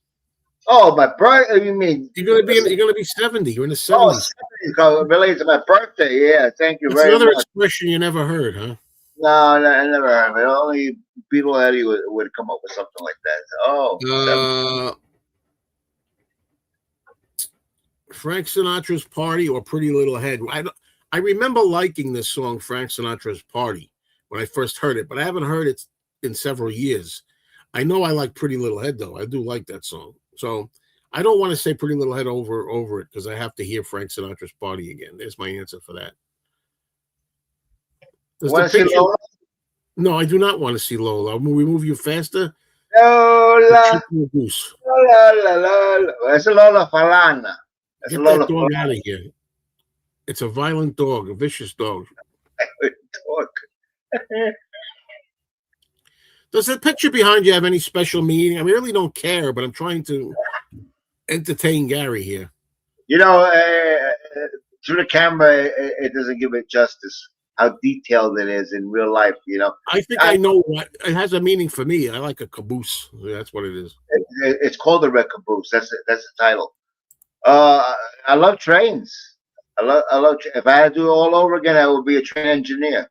Oh, my birthday? You mean you're going to be 70? You're in the 70s. Oh, 70s related to my birthday. Yeah, thank you very much. Another expression you never heard, huh? No, I never heard of it. Only Beetle Eddie would come up with something like that. Oh, Frank Sinatra's Party or Pretty Little Head. I remember liking this song, Frank Sinatra's Party, when I first heard it, but I haven't heard it in several years. I know I like Pretty Little Head, though. I do like that song. So I don't want to say Pretty Little Head over it because I have to hear Frank Sinatra's Party again. There's my answer for that. Want to see Lola? No, I do not want to see Lola. Will we move you faster? Lola. Lola. That's a Lola Falana. Get that dog out of here. It's a violent dog, a vicious dog. Dog. Does the picture behind you have any special meaning? I really don't care, but I'm trying to entertain Gary here. You know, through the camera, it doesn't give it justice how detailed it is in real life. You know, I think I know what it has a meaning for me. I like a caboose. That's what it is. it's called the Red Caboose. That's the title. I love trains. I love. If I had to do it all over again, I would be a train engineer.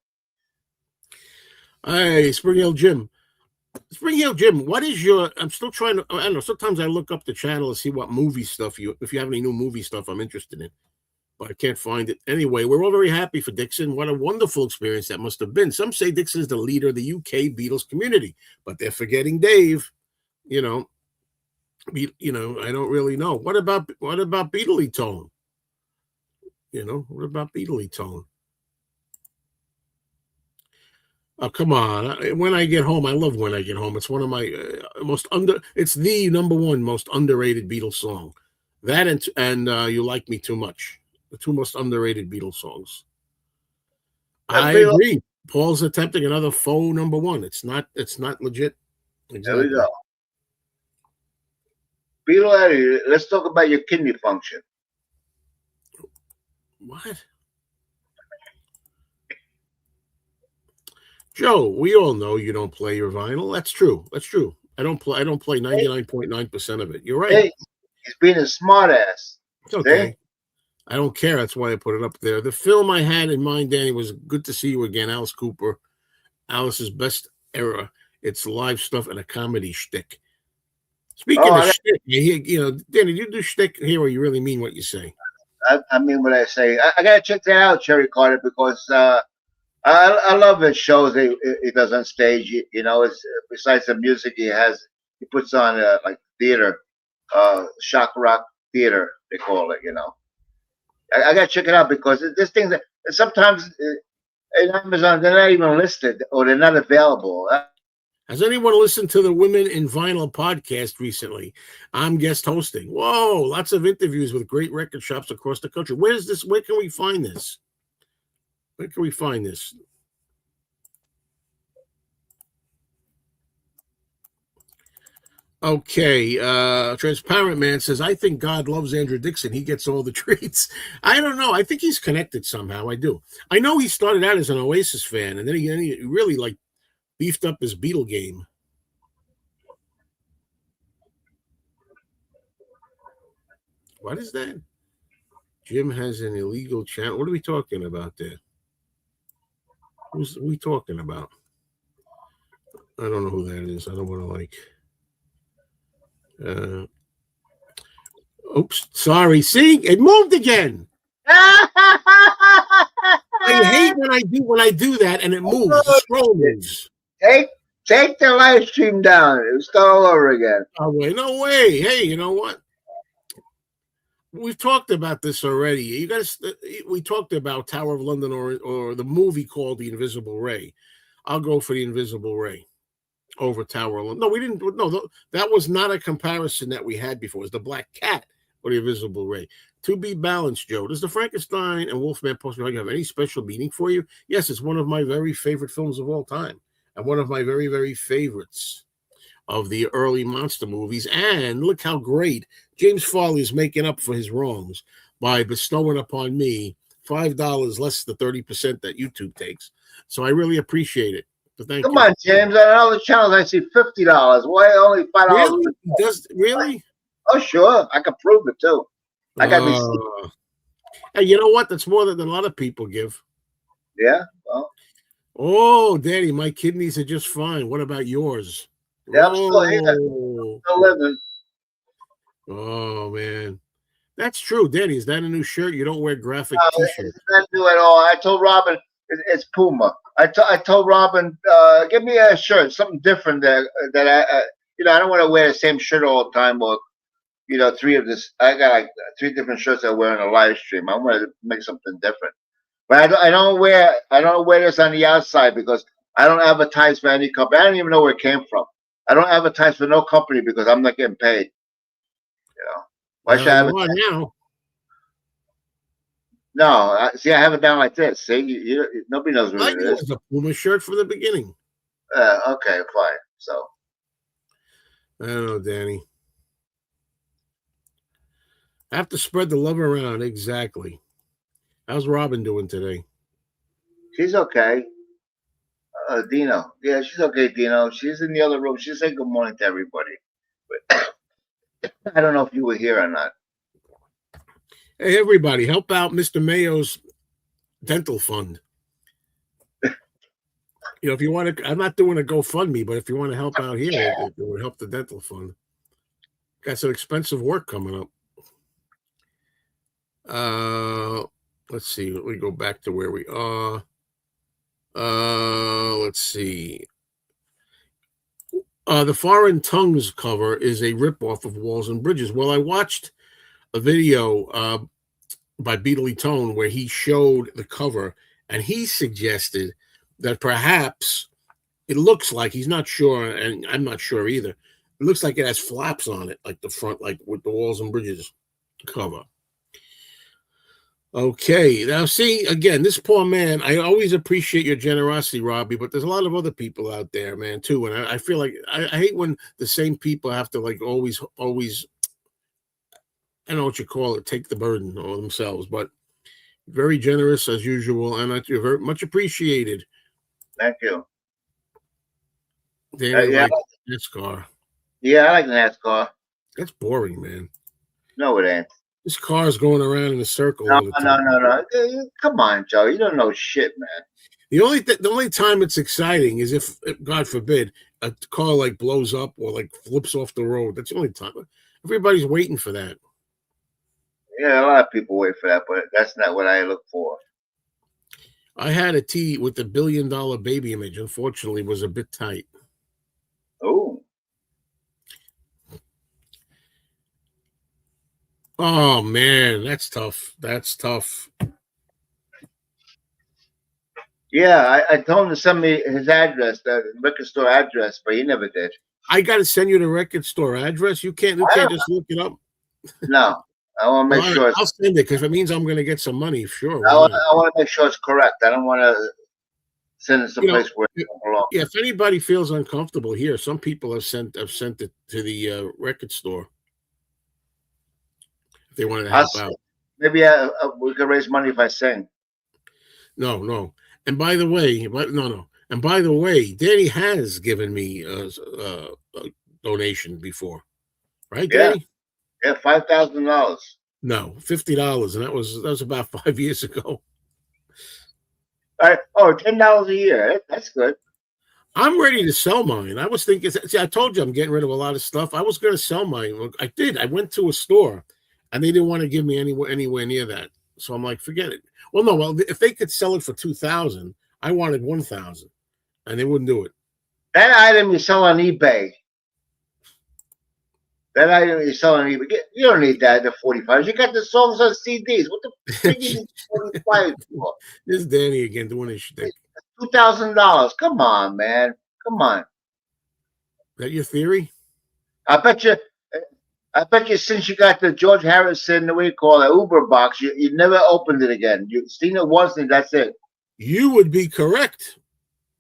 Hey, Spring Hill Jim. Spring Hill Jim, what is your? I'm still trying to. I don't know. Sometimes I look up the channel to see what movie stuff if you have any new movie stuff I'm interested in, but I can't find it. Anyway, we're all very happy for Dixon. What a wonderful experience that must have been. Some say Dixon is the leader of the UK Beatles community, but they're forgetting Dave. You know, I don't really know. What about Beatley Tone? What about Beatley Tone? Oh, come on. When I Get Home, I love When I Get Home. It's one of my it's the number one most underrated Beatles song. That and You Like Me Too Much. The two most underrated Beatles songs. I agree. Paul's attempting another faux number one. It's not legit. Exactly. There we go. Beetle Eddie, let's talk about your kidney function. What? Joe, we all know you don't play your vinyl. That's true. I don't play 99.9% of it. You're right. Hey, he's being a smart ass. It's okay. See? I don't care. That's why I put it up there. The film I had in mind, Danny, was Good to See You Again. Alice Cooper. Alice's best era. It's live stuff and a comedy shtick. Speaking of shtick, Danny, you do shtick here, or you really mean what you say? I mean what I say. I gotta check that out, Cherry Carter, because I love his shows he does on stage. You know, it's besides the music he puts on like theater, shock rock theater they call it. You know, I gotta check it out because this thing that sometimes in Amazon they're not even listed or they're not available. Has anyone listened to the Women in Vinyl podcast recently? I'm guest hosting. Whoa, lots of interviews with great record shops across the country. Where's this? Where can we find this? Where can we find this? Okay, Transparent Man says, I think God loves Andrew Dixon. He gets all the treats. I don't know. I think he's connected somehow. I do. I know he started out as an Oasis fan, and then he really beefed up his Beatle game. What is that? Jim has an illegal channel. What are we talking about there? Who's we talking about? I don't know who that is. I don't want to oops, sorry. See, it moved again. I hate when I do that and it moves. The scroll moves. Take the live stream down. It'll start all over again. Oh, wait, no way. Hey, you know what? We've talked about this already. We talked about Tower of London or the movie called The Invisible Ray. I'll go for The Invisible Ray over Tower of London. No, we didn't. No, that was not a comparison that we had before. It was The Black Cat or The Invisible Ray. To be balanced, Joe. Does the Frankenstein and Wolfman post have any special meaning for you? Yes, it's one of my very favorite films of all time. And one of my very, very favorites of the early monster movies. And look how great James Farley is making up for his wrongs by bestowing upon me $5 less than 30% that YouTube takes. So I really appreciate it. So thank you. Come on, James. On other channels, I see $50. Why only $5? Really? Oh, sure. I can prove it, too. I got Hey, you know what? That's more than a lot of people give. Yeah? Well. Oh, Daddy, my kidneys are just fine. What about yours? Yeah, I'm still here. Still living. Oh, man. That's true, Daddy. Is that a new shirt? You don't wear graphic t-shirts. It's not new at all. I told Robin it's Puma. I told Robin, give me a shirt, something different that I don't want to wear the same shirt all the time or, I got like 3 different shirts I wear in a live stream. I want to make something different. But I don't wear this on the outside because I don't advertise for any company. I don't even know where it came from. I don't advertise for no company because I'm not getting paid. Why should I advertise? Now. No, see, I have it down like this. See, nobody knows what I it knew it is. was a Puma shirt from the beginning. Okay, fine. So I don't know, Danny. I have to spread the love around. Exactly. How's Robin doing today? she's okay. Dino. Yeah, she's okay, Dino. She's in the other room. She said good morning to everybody. But I don't know if you were here or not. Hey, everybody, help out Mr. Mayo's dental fund. You know, if you want to, I'm not doing a GoFundMe, but if you want to help out here, it would help the dental fund. Got some expensive work coming up. Let's see. We go back to where we are. Let's see. The Foreign Tongues cover is a ripoff of Walls and Bridges. Well, I watched a video by Beatley Tone where he showed the cover, and he suggested that perhaps it looks like, he's not sure, and I'm not sure either. It looks like it has flaps on it, like the front, like with the Walls and Bridges cover. Okay, now see, again, this poor man, I always appreciate your generosity, Robbie, but there's a lot of other people out there, man, too. And I feel like I hate when the same people have to like always, I don't know what you call it, take the burden on themselves, but very generous as usual, and you're very much appreciated. Thank you. Danny Yeah, likes NASCAR. yeah, I like NASCAR. That's boring, man. No, it ain't. This car's going around in a circle No, all the time. no. Come on, Joe. You don't know shit, man. The only time it's exciting is if God forbid, a car like blows up or like flips off the road. That's the only time. Everybody's waiting for that. Yeah, a lot of people wait for that, but that's not what I look for. I had a tee with the $1 billion baby image. Unfortunately, it was a bit tight. Oh, Oh man, that's tough. That's tough. yeah. I told him to send me his address, the record store address, but he never did. I got to send you the record store address. You can't just look it up. No, I want to make Well, sure. I'll send it because it means I'm going to get some money. Sure. I Why not? want to make sure it's correct. I don't want to send it someplace where it don't belong. Yeah, if anybody feels uncomfortable here, some people have sent it to the record store if they wanted to help out. Maybe we could raise money if I sing. No. And by the way, no. And by the way, Danny has given me a donation before, right, Danny? Yeah, $5,000. No, $50, and that was about 5 years ago. All right. Oh, $10 a year. That's good. I'm ready to sell mine. I was thinking, see, I told you I'm getting rid of a lot of stuff. I was going to sell mine. I did. I went to a store, and they didn't want to give me anywhere near that. So I'm like, forget it. Well, no. Well, if they could sell it for $2,000, I wanted $1,000, and they wouldn't do it. That item you sell on eBay. That item you sell on eBay. You don't need that. The 45s. You got the songs on CDs. What the fuck you need 45 for? This is Danny again doing his shtick. $2,000. Come on, man. Come on. Is that your theory? I bet you since you got the George Harrison, what do you call it, Uber box, you never opened it again. You've seen it once and that's it. You would be correct.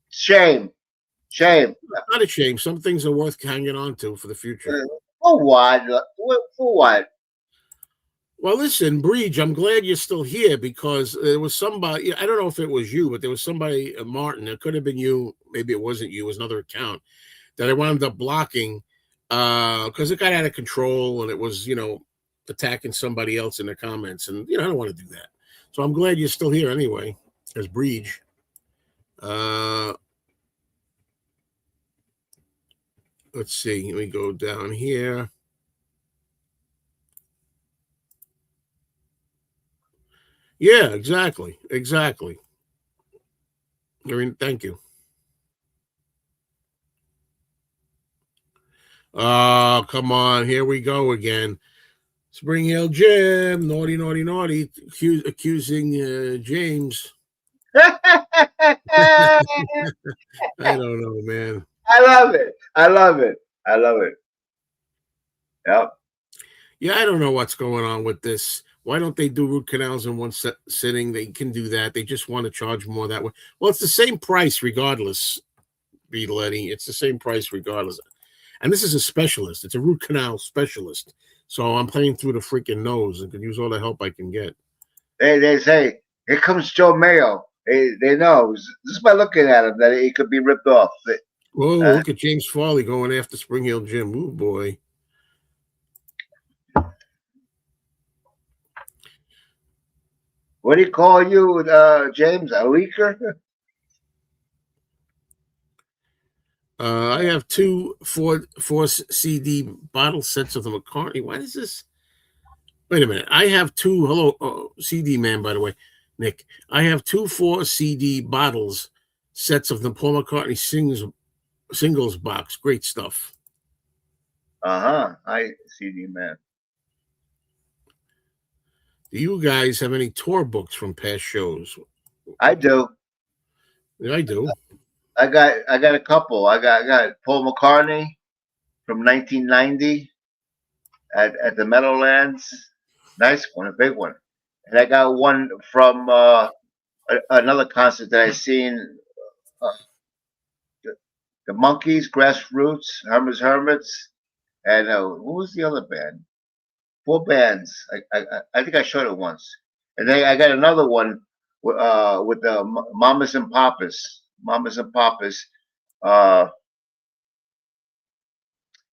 Shame. Not a shame. Some things are worth hanging on to for the future. For what? For what? Well, listen, Breach, I'm glad you're still here because there was somebody, I don't know if it was you, but there was somebody, Martin, it could have been you, maybe it wasn't you, it was another account, that I wound up blocking because it got out of control and it was, attacking somebody else in the comments. And, I don't want to do that. So I'm glad you're still here anyway, as Breach. Let's see, let me go down here. Yeah, exactly. Thank you. Oh, come on. Here we go again. Spring Hill Jim. Naughty. Accusing James. I don't know, man. I love it. Yep. Yeah, I don't know what's going on with this. Why don't they do root canals in one sitting? They can do that. They just want to charge more that way. Well, it's the same price regardless, Letty. It's the same price regardless. And this is a specialist. It's a root canal specialist. So I'm playing through the freaking nose and can use all the help I can get. They say, here comes Joe Mayo. They know just by looking at him that he could be ripped off. Whoa, look at James Farley going after Spring Hill Jim. Oh, boy. What do you call you, James? A leaker? I have four CD bottle sets of the McCartney. Why is this? Wait a minute. I have two. Hello, CD man, by the way, Nick. I have 4 CD bottles sets of the Paul McCartney singles box. Great stuff. I CD man. Do you guys have any tour books from past shows? I do. Yeah, I do. I got a couple. I got Paul McCartney from 1990 at the Meadowlands. Nice one, a big one. And I got one from another concert that I seen. The Monkees, Grassroots, Hermits, and what was the other band? 4 bands. I think I showed it once. And then I got another one with the Mamas and Papas. Mamas and Papas. It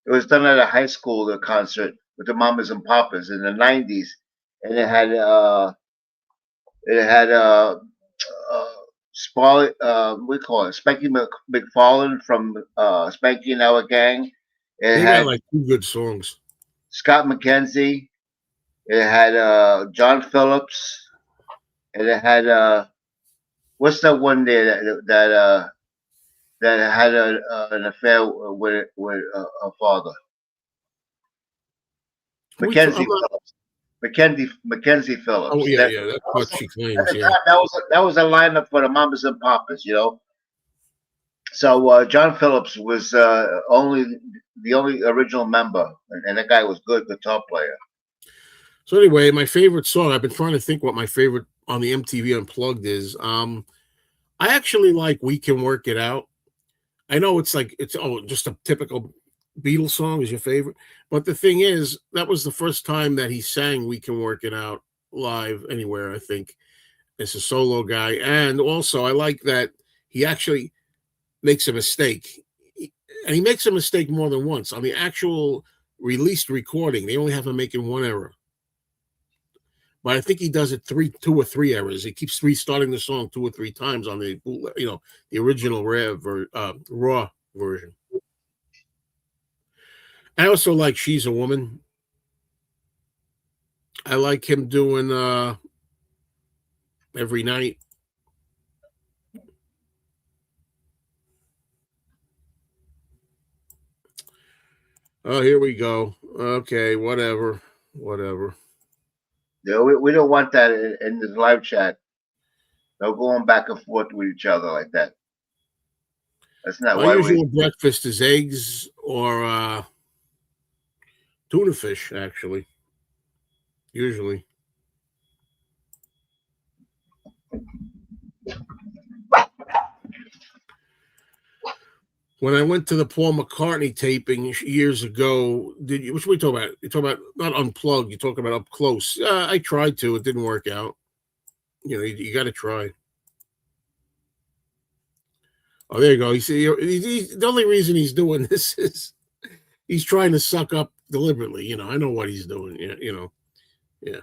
was done at a high school, the concert with the Mamas and Papas in the 90s. And it had we call it Spanky McFarlane from Spanky and Our Gang. They got like 2 good songs. Scott McKenzie. It had John Phillips, and it had what's that one there that had an affair with her father? Mackenzie Phillips. Mackenzie Phillips. Oh yeah, that's what she claims. Yeah, that was a lineup for the Mamas and Papas, you know. So John Phillips was the only original member, and that guy was good guitar player. So anyway, my favorite song. I've been trying to think what my favorite on the MTV Unplugged is. I actually like "We Can Work It Out." I know it's just a typical Beatles song is your favorite, but the thing is, that was the first time that he sang "We Can Work It Out" live anywhere. I think as a solo guy, and also I like that he actually makes a mistake, and he makes a mistake more than once on the actual released recording. They only have him making one error. But I think he does it 2 or 3 errors. He keeps restarting the song 2 or 3 times on the the original raw version. I also like "She's a Woman." I like him doing "Every Night." Oh, here we go. Okay, whatever. Yeah, we don't want that in this live chat. No going back and forth with each other like that. That's not My why usual breakfast is eggs or tuna fish, actually. Usually. When I went to the Paul McCartney taping years ago, which we talk about? You talk about not unplugged. You talk about up close. I tried to. It didn't work out. You got to try. Oh, there you go. You see, the only reason he's doing this is he's trying to suck up deliberately. I know what he's doing. Yeah.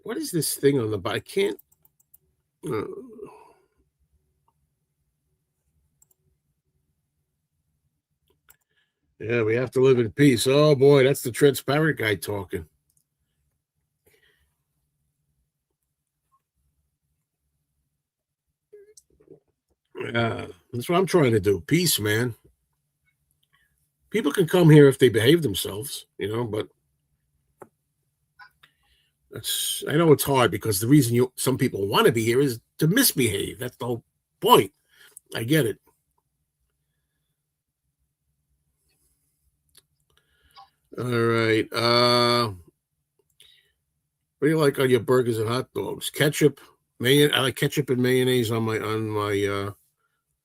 What is this thing on the back? I can't. Yeah, we have to live in peace. Oh boy, that's the transparent guy talking. Yeah, that's what I'm trying to do. Peace, man. People can come here if they behave themselves, but I know it's hard because the reason some people want to be here is to misbehave. That's the whole point. I get it. All right. What do you like on your burgers and hot dogs? Ketchup, I like ketchup and mayonnaise on my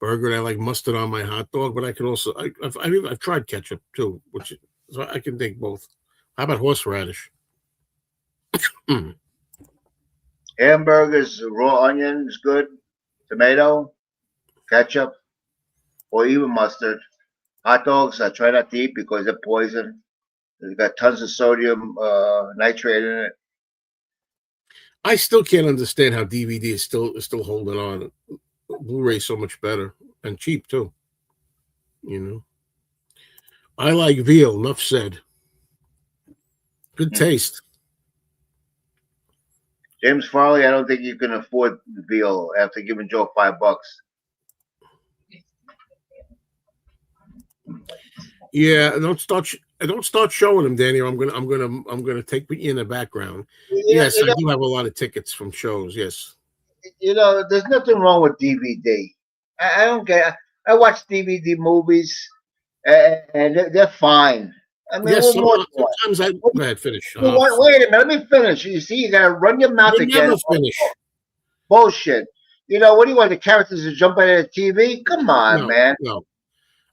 burger. And I like mustard on my hot dog, but I could also I've tried ketchup too, so I can take both. How about horseradish? Hamburgers, raw onion is good. Tomato, ketchup, or even mustard. Hot dogs, I try not to eat because they're poison. They've got tons of sodium nitrate in it. I still can't understand how DVD is still holding on. Blu-ray so much better and cheap too. You know, I like veal. Enough said. Good taste. James Farley, I don't think you can afford the veal after giving Joe $5. Yeah, don't start showing them, Danny. I'm gonna take you in the background. Yes, I do have a lot of tickets from shows. Yes. There's nothing wrong with DVD. I don't care. I watch DVD movies, and they're fine. I mean, Yes, sometimes I go ahead, finish. wait a minute, let me finish. You see, you gotta run your mouth again. Never finish. Bullshit. What do you want the characters to jump out of the TV? Come on, man. No,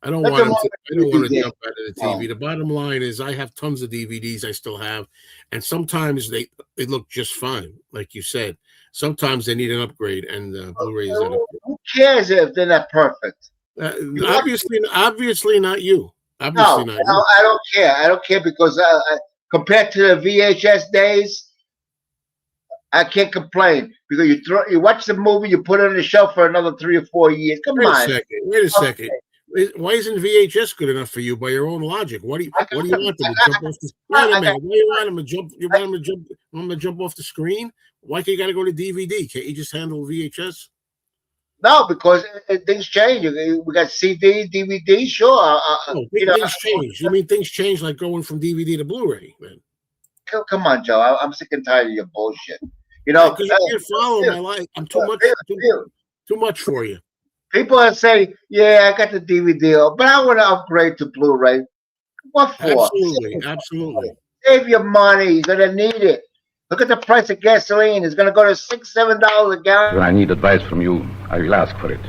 I don't want them to. I don't want to jump out of the TV. The bottom line is, I have tons of DVDs. I still have, and sometimes they look just fine, like you said. Sometimes they need an upgrade, and Blu-ray is an upgrade. Who cares if they're not perfect? Obviously not you. No, I don't care. I don't care because compared to the VHS days, I can't complain because you watch the movie, you put it on the shelf for another 3 or 4 years. Wait a second. Why isn't VHS good enough for you by your own logic? What do you want them to jump off the? Wait a minute. Why you want them to jump? You want them to jump off the screen? Why you got to go to DVD? Can't you just handle VHS? No, because things change. We got CD, DVD, sure. Things change. You mean things change like going from DVD to Blu-ray, man? Come on, Joe. I'm sick and tired of your bullshit. Because you can't follow my life. I'm too much for you. People are saying, "Yeah, I got the DVD, but I want to upgrade to Blu-ray." What for? Absolutely. Save your money. You're gonna need it. Look at the price of gasoline. It's gonna go to $6-7 a gallon. When I need advice from you, I will ask for it.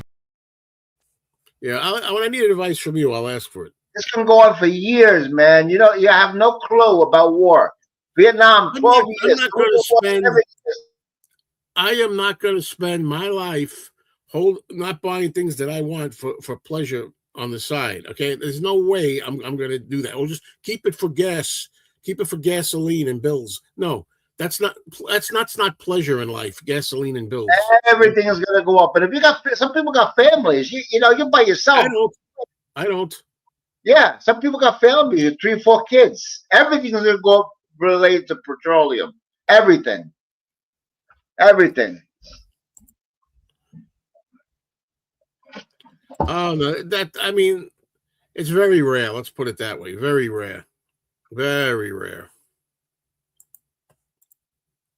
Yeah, when I need advice from you, I'll ask for it. This can go on for years, man. You have no clue about war. Vietnam, 12 years. I am not going to spend my life not buying things that I want for pleasure on the side. Okay, there's no way I'm going to do that. I'll just keep it for gas, keep it for gasoline and bills. No, that's not pleasure in life. Gasoline and bills. Everything is going to go up. And if some people got families, you're by yourself. I don't. Yeah, some people got families, 3 or 4 kids. Everything is going to go up related to petroleum. Everything. Oh no, it's very rare. Let's put it that way. Very rare. Very rare.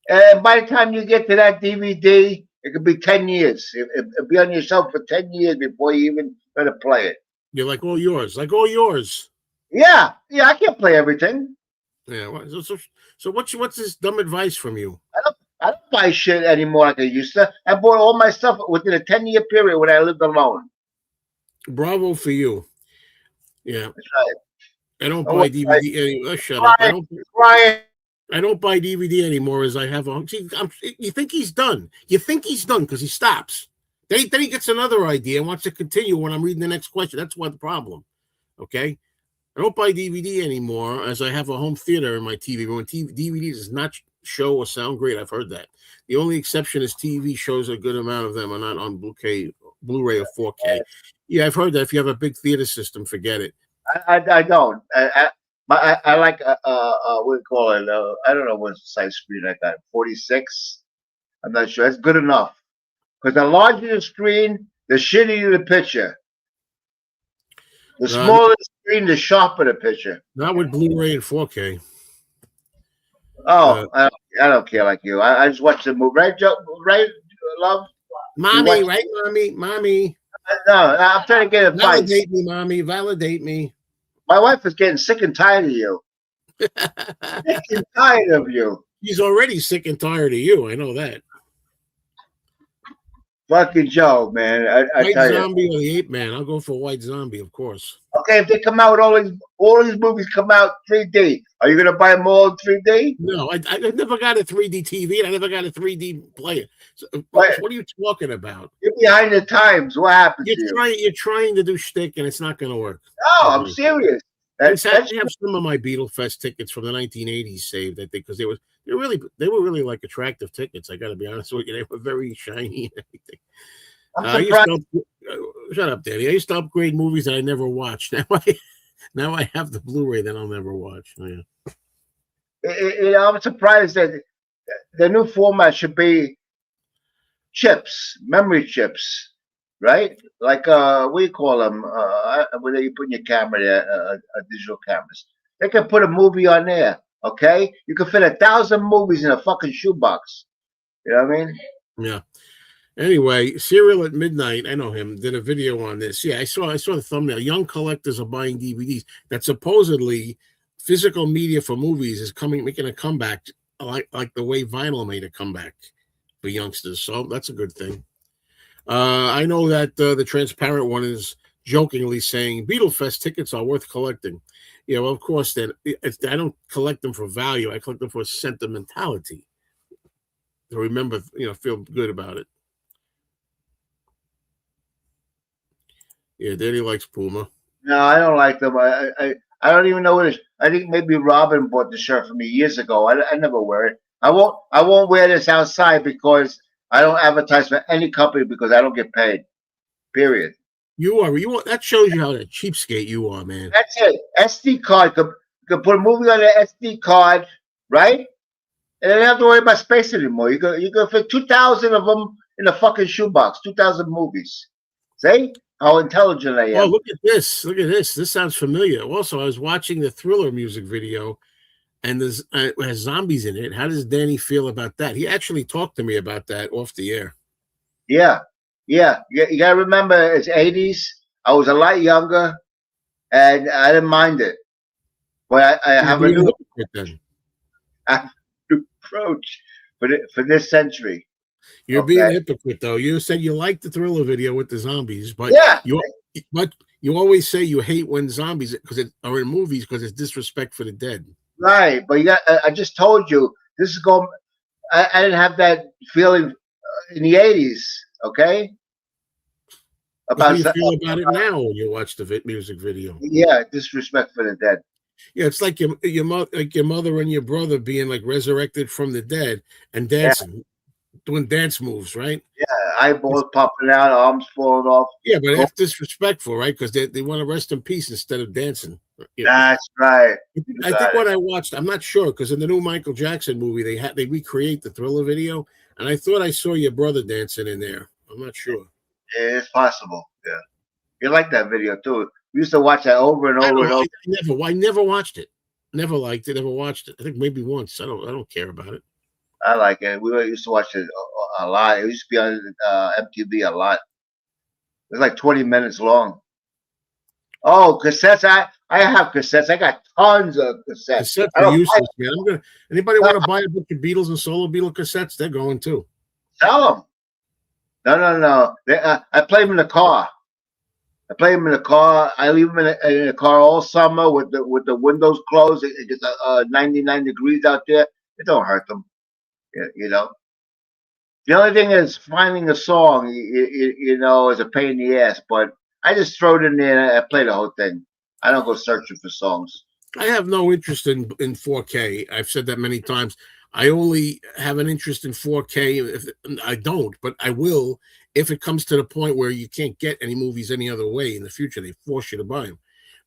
And by the time you get to that DVD, it could be 10 years. It'll be on your shelf for 10 years before you even going to play it. You're like all yours. Yeah, I can't play everything. Yeah. So what's this dumb advice from you? I don't buy shit anymore like I used to. I bought all my stuff within a 10-year period when I lived alone. Bravo for you. Yeah. That's right. I don't buy DVD anymore. Shut up. I don't buy DVD anymore as I have on. You think he's done. You think he's done because he stops. Then he gets another idea and wants to continue when I'm reading the next question. That's what the problem. Okay? I don't buy DVD anymore as I have a home theater in my TV room. DVD does not show or sound great. I've heard that. The only exception is TV shows. A good amount of them are not on Blu-ray or 4K. Yeah, I've heard that. If you have a big theater system, forget it. I don't. I like what do you call it? I don't know what size screen I got. 46. I'm not sure. That's good enough. Because the larger the screen, the shittier the picture. The smaller the screen, the sharper the picture. Not with Blu-ray and 4K. Oh, I don't care like you. I just watch the movie. Right, Joe? Right, love? Mommy, right, Mommy? No, I'm trying to get advice. Validate me, Mommy. Validate me. My wife is getting sick and tired of you. Sick and tired of you. He's already sick and tired of you. I know that. Fucking Joe, man. I White tell you. Zombie or the Ape Man? I'll go for White Zombie, of course. Okay, if they come out with all these movies come out 3D, are you gonna buy them all in 3D? No, I never got a 3D TV, and I never got a 3D player. So, But what are you talking about? you're behind the times. What happened to you? You're trying to do shtick, and it's not going to work. No, I'm serious. In fact, That's I have some of my Beatle Fest tickets from the 1980s saved. I think because they were really like attractive tickets. I got to be honest with you, they were very shiny and everything. I'm I used surprised. to shut up, Daddy. I used to upgrade movies that I never watched. Now I have the Blu-ray that I'll never watch. Yeah. I'm surprised that the new format should be chips, memory chips, right? Like what do you call them? Where you put in your camera there, digital cameras. They can put a movie on there. Okay, you can fit 1,000 movies in a fucking shoebox. You know what I mean? Yeah. Anyway, Serial at Midnight, I know him, did a video on this. Yeah, I saw the thumbnail. Young collectors are buying DVDs. That supposedly physical media for movies is making a comeback, like the way vinyl made a comeback for youngsters. So that's a good thing. I know that the transparent one is jokingly saying Beatlefest tickets are worth collecting. Yeah, well, of course, then I don't collect them for value. I collect them for sentimentality. To remember, feel good about it. Yeah, Daddy likes Puma. No, I don't like them. I don't even know what it is. I think maybe Robin bought the shirt for me years ago. I never wear it. I won't wear this outside because I don't advertise for any company because I don't get paid. Period. You are. That shows you how a cheapskate you are, man. That's it. SD card. Could put a movie on an SD card, right? And then you don't have to worry about space anymore. You go fit 2,000 of them in a fucking shoebox. 2,000 movies. See how intelligent I am. Oh, look at this! Look at this! This sounds familiar. Also, I was watching the Thriller music video, and it has zombies in it. How does Danny feel about that? He actually talked to me about that off the air. Yeah. You gotta remember, it's 80s. I was a lot younger, and I didn't mind it. But I have a new approach for this century. You're being a hypocrite, though. You said you liked the Thriller video with the zombies, but you always say you hate when zombies are in movies because it's disrespect for the dead. Right, but I just told you this is going. I didn't have that feeling in the 80s. Okay. How do you feel about it now when you watch the music video? Yeah, disrespect for the dead. Yeah, it's like your mother and your brother being like resurrected from the dead and dancing, doing dance moves, right? Yeah, eyeballs popping out, arms falling off. Yeah, but that's disrespectful, right? Because they want to rest in peace instead of dancing. That's right. I think what I watched, I'm not sure, because in the new Michael Jackson movie, they recreate the Thriller video, and I thought I saw your brother dancing in there. I'm not sure. Yeah, it's possible. Yeah, you like that video too. We used to watch that over and over and over. I never watched it. Never liked it. Never watched it. I think maybe once. I don't care about it. I like it. We used to watch it a lot. It used to be on MTV a lot. It was like 20 minutes long. Oh, cassettes! I have cassettes. I got tons of cassettes. Cassettes are useless, man. Anybody want to buy a bunch of Beatles and solo Beatle cassettes? They're going too. Sell them. No. I play them in the car. I leave them in the car all summer with the windows closed. It gets 99 degrees out there. It don't hurt them. You know. The only thing is finding a song, is a pain in the ass. But I just throw it in there and I play the whole thing. I don't go searching for songs. I have no interest in 4K. I've said that many times. I only have an interest in 4K. I don't, but I will if it comes to the point where you can't get any movies any other way in the future. They force you to buy them.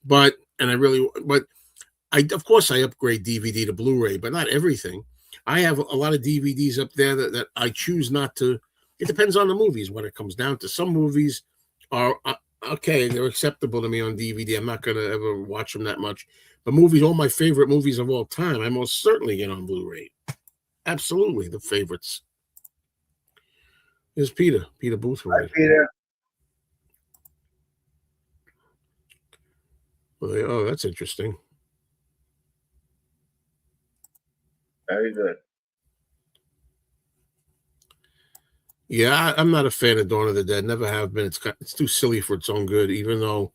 But of course I upgrade DVD to Blu-ray, but not everything. I have a lot of DVDs up there that I choose not to. It depends on the movies when it comes down to. Some movies are okay, they're acceptable to me on DVD. I'm not going to ever watch them that much. But all my favorite movies of all time, I most certainly get on Blu-ray. Absolutely, the favorites. Here's Peter Boothroyd. Hi, Peter. Oh, that's interesting. Very good. Yeah, I'm not a fan of Dawn of the Dead. Never have been. It's too silly for its own good, even though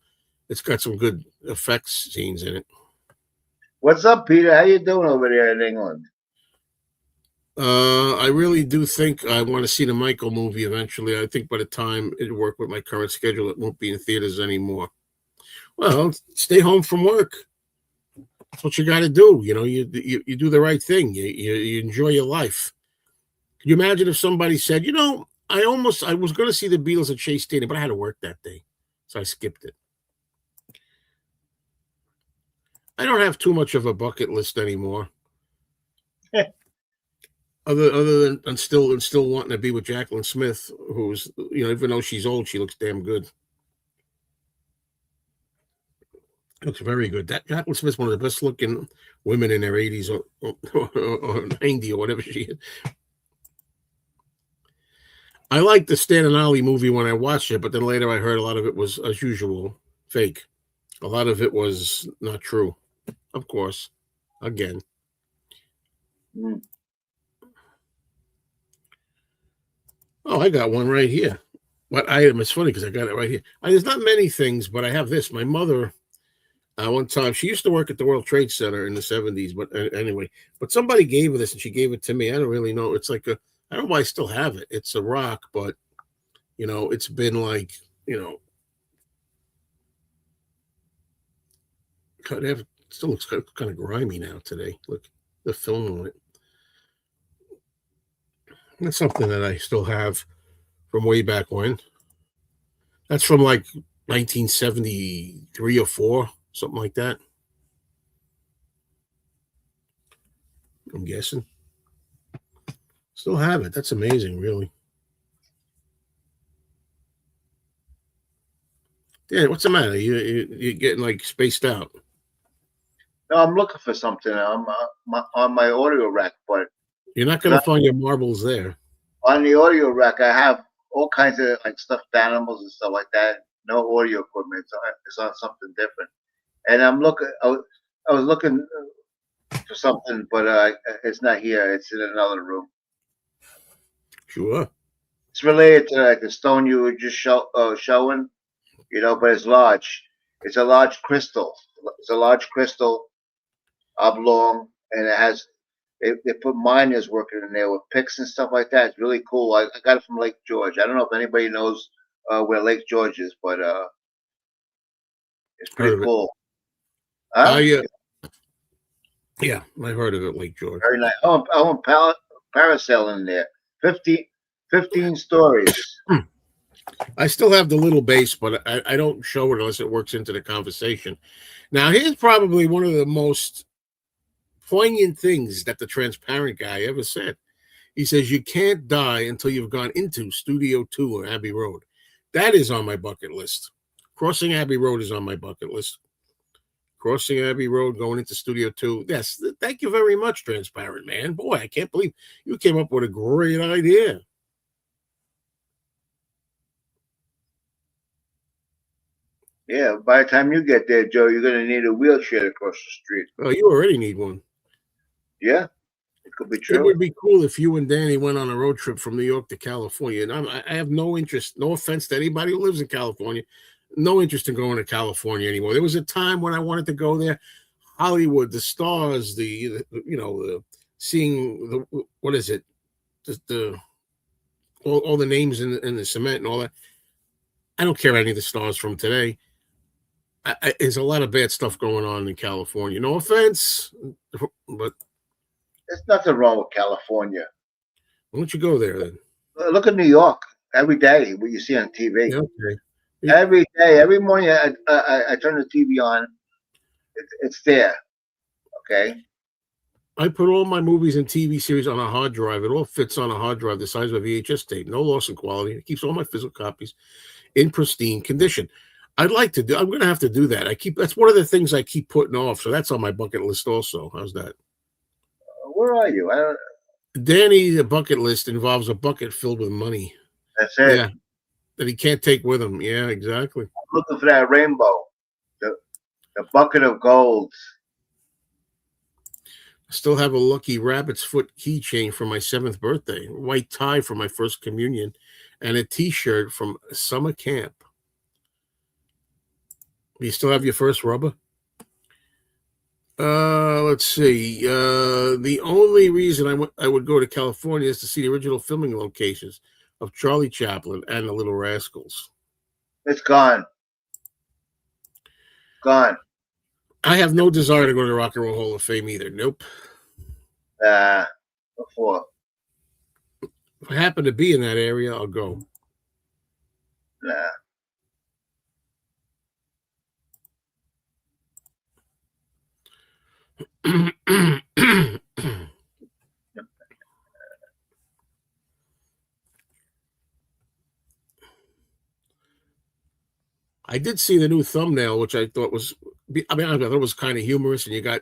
it's got some good effects scenes in it. What's up, Peter? How you doing over there in England? I really do think I want to see the Michael movie eventually. I think by the time it work with my current schedule, it won't be in theaters anymore. Well, stay home from work. That's what you got to do. You do the right thing. You enjoy your life. Can you imagine if somebody said, I was going to see the Beatles at Shea Stadium, but I had to work that day, so I skipped it. I don't have too much of a bucket list anymore. Other than and still wanting to be with Jacqueline Smith, who's even though she's old, she looks damn good. Looks very good. That Jacqueline Smith's one of the best looking women in their 80s or 90 or whatever she is. I liked the Stan and Ollie movie when I watched it, but then later I heard a lot of it was, as usual, fake. A lot of it was not true. Of course, again. Mm. Oh, I got one right here. What item? It's funny because I got it right here. There's not many things, but I have this. My mother, one time, she used to work at the World Trade Center in the 70s, but anyway, but somebody gave her this and she gave it to me. I don't really know. It's like I don't know why I still have it. It's a rock, but it's been like, it still looks kind of grimy now today. Look, the film on it. That's something that I still have from way back when. That's from like 1973 or 4, something like that. I'm guessing. Still have it. That's amazing, really. Yeah, what's the matter? You're getting like spaced out. No, I'm looking for something. I'm on my audio rack, but You're not going to find your marbles there. on the audio rack, I have all kinds of like stuffed animals and stuff like that. No audio equipment. It's on something different. And I'm looking. I was looking for something, but it's not here. It's in another room. Sure. It's related to like the stone you were just showing, but it's large. It's a large crystal. It's a large crystal, oblong, and it has. They put miners working in there with picks and stuff like that. It's really cool. I got it from Lake George. I don't know if anybody knows where Lake George is, but it's pretty cool. Huh? Yeah, I've heard of it, Lake George. Very nice. I went parasailing there. 15 stories. I still have the little base, but I don't show it unless it works into the conversation. Now, here's probably one of the most poignant things that the transparent guy ever said. He says, you can't die until you've gone into Studio 2 on Abbey Road. That is on my bucket list. Crossing Abbey Road is on my bucket list. Crossing Abbey Road, going into Studio 2. Yes, thank you very much, transparent man. Boy, I can't believe you came up with a great idea. Yeah, by the time you get there, Joe, you're going to need a wheelchair to cross the street. Oh, you already need one. Yeah, it could be true. It would be cool if you and Danny went on a road trip from New York to California. And I have no interest, no offense to anybody who lives in California, no interest in going to California anymore. There was a time when I wanted to go there. Hollywood, the stars, seeing the, what is it? All the names in the cement and all that. I don't care any of the stars from today. There's a lot of bad stuff going on in California. No offense, but there's nothing wrong with California. Why don't you go there then? Look at New York every day. What you see on TV. Yeah, okay. Every day, every morning, I turn the TV on. It's there. Okay. I put all my movies and TV series on a hard drive. It all fits on a hard drive the size of a VHS tape. No loss in quality. It keeps all my physical copies in pristine condition. I'm going to have to do that. That's one of the things I keep putting off. So that's on my bucket list also. How's that? Where are you? Danny's bucket list involves a bucket filled with money. That's it. Yeah. That he can't take with him. Yeah, exactly. I'm looking for that rainbow. The bucket of gold. Still have a lucky rabbit's foot keychain from my 7th birthday, white tie from my first communion, and a T-shirt from summer camp. Do you still have your first rubber? Let's see. The only reason I would go to California is to see the original filming locations of Charlie Chaplin and the Little Rascals. It's gone. Gone. I have no desire to go to the Rock and Roll Hall of Fame either. Nope. Before. If I happen to be in that area, I'll go. Nah. I did see the new thumbnail, which I thought was, I thought it was kind of humorous, and you got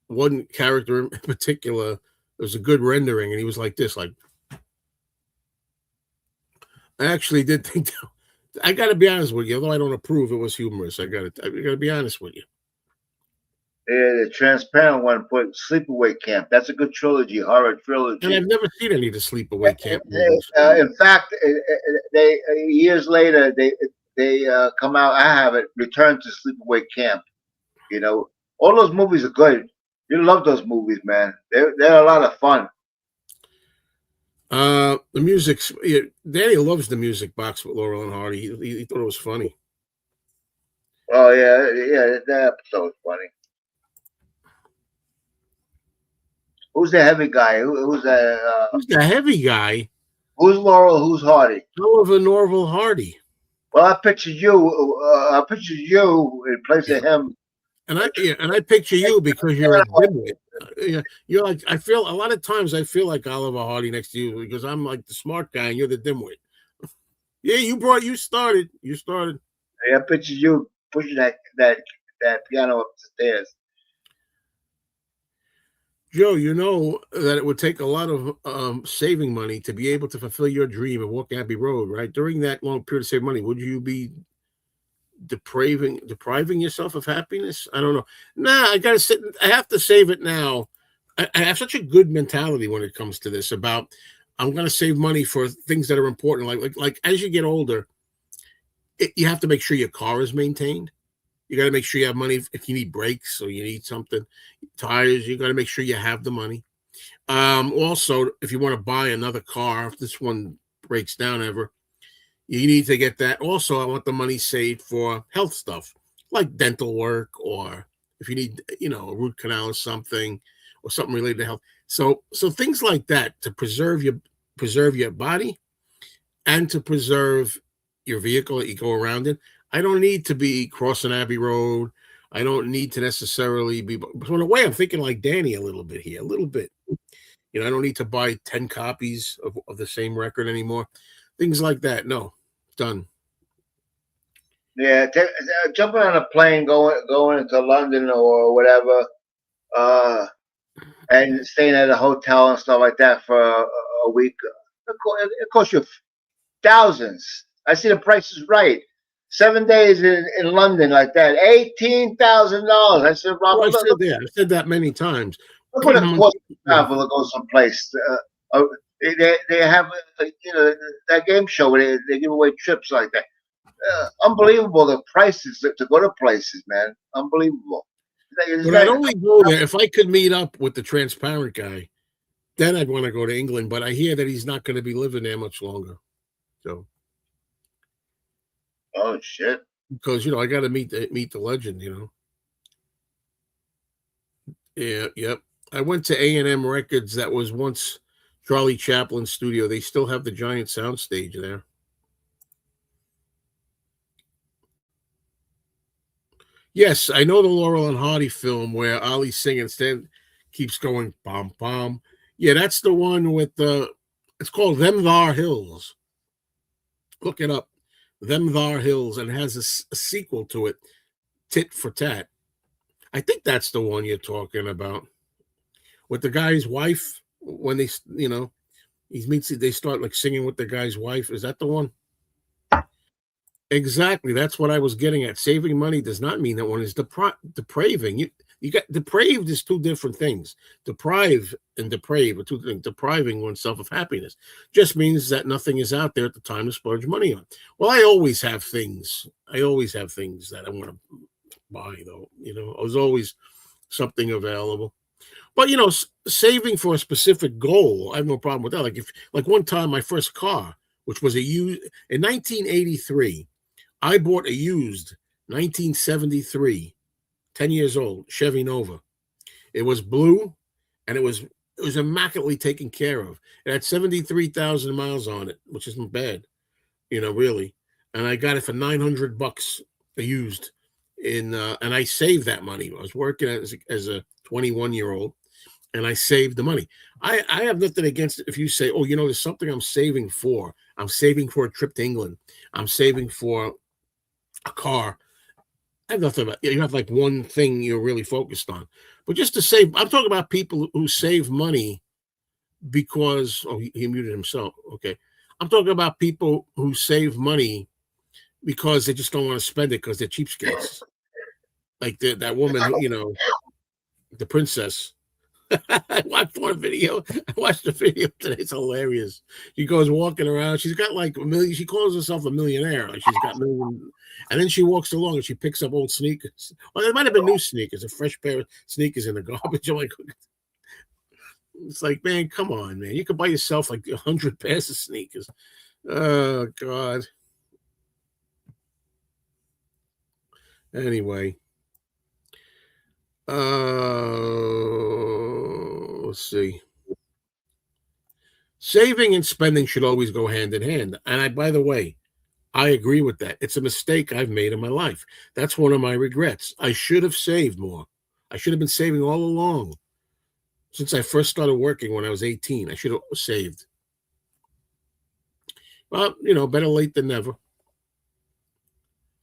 one character in particular. It was a good rendering, and he was like this, like. I actually did think. I got to be honest with you, although I don't approve, it was humorous. I got to be honest with you. Yeah, the transparent one put Sleepaway Camp. That's a good trilogy, horror trilogy. And I've never seen any of the Sleepaway Camp movies. In fact, they years later they come out. I have it. Return to Sleepaway Camp. You know, all those movies are good. You love those movies, man. They're a lot of fun. The music's. Danny loves the music box with Laurel and Hardy. He thought it was funny. Oh yeah, that episode was funny. Who's the heavy guy? Who's that? Who's the heavy guy? Who's Laurel? Who's Hardy? Oliver Norval Hardy. Well, I picture you. I picture you in place of him. And I picture you because you're a dimwit. You're like, I feel a lot of times I feel like Oliver Hardy next to you because I'm like the smart guy and you're the dimwit. Yeah, you started. I picture you pushing that piano up the stairs. Joe, you know that it would take a lot of saving money to be able to fulfill your dream and walk Abbey Road, right? During that long period of saving money, would you be depriving yourself of happiness? I don't know. Nah, I have to save it now. I have such a good mentality when it comes to this about I'm going to save money for things that are important. Like as you get older, you have to make sure your car is maintained. You got to make sure you have money if you need brakes or you need something, tires. You got to make sure you have the money. Also, if you want to buy another car, if this one breaks down ever, you need to get that. Also, I want the money saved for health stuff like dental work, or if you need, a root canal or something related to health. So things like that to preserve your body and to preserve your vehicle that you go around in. I don't need to be crossing Abbey Road. I don't need to necessarily be. So in a way, I'm thinking like Danny a little bit here, a little bit. I don't need to buy 10 copies of the same record anymore. Things like that. No, done. Yeah, jumping on a plane, going into London or whatever, and staying at a hotel and stuff like that for a week. It costs you thousands. I see the price is right. 7 days in London like that, $18,000. I said, Robert, I said that many times. Look what it costs to travel to go someplace. They have that game show where they give away trips like that. Unbelievable the prices to go to places, man. Unbelievable. But I'd only go there if I could meet up with the transparent guy. Then I'd want to go to England. But I hear that he's not going to be living there much longer. So. Oh shit! Because I got to meet the legend. Yeah. Yep. I went to A&M Records. That was once Charlie Chaplin's studio. They still have the giant sound stage there. Yes, I know the Laurel and Hardy film where Ollie's singing instead keeps going bom bom. Yeah, that's the one with it's called Them Thar Hills. Look it up. Them Thar Hills, and has a sequel to it, Tit for Tat. I think that's the one you're talking about. With the guy's wife, when they they start like singing with the guy's wife. Is that the one? Exactly. That's what I was getting at. Saving money does not mean that one is depraving. You got depraved is two different things. Deprive and deprave are two things. Depriving oneself of happiness just means that nothing is out there at the time to splurge money on. Well, I always have things. I always have things that I want to buy, though. There's always something available. But saving for a specific goal, I have no problem with that. Like one time, my first car, which was a used in 1983, I bought a used 1973, 10 years old Chevy Nova. It was blue, and it was immaculately taken care of. It had 73,000 miles on it, which isn't bad, really. And I got it for $900 used. And I saved that money. I was working as a 21-year-old. And I saved the money. I have nothing against it if you say, oh, there's something I'm saving for. I'm saving for a trip to England. I'm saving for a car. I have nothing about you have like one thing you're really focused on. But just to save, I'm talking about people who save money because he muted himself. Okay. I'm talking about people who save money because they just don't want to spend it because they're cheapskates. Like that woman, the princess. I watched one video. I watched the video today. It's hilarious. She goes walking around. She's got like $1 million. She calls herself a millionaire. Like she's got million. And then she walks along and she picks up old sneakers. Well, there might have been new sneakers, a fresh pair of sneakers in the garbage. I'm like, it's like, man, come on, man. You could buy yourself like 100 pairs of sneakers. Oh, God. Anyway. Let's see. Saving and spending should always go hand in hand. And by the way, I agree with that. It's a mistake I've made in my life. That's one of my regrets. I should have saved more. I should have been saving all along. Since I first started working when I was 18, I should have saved. Well, better late than never.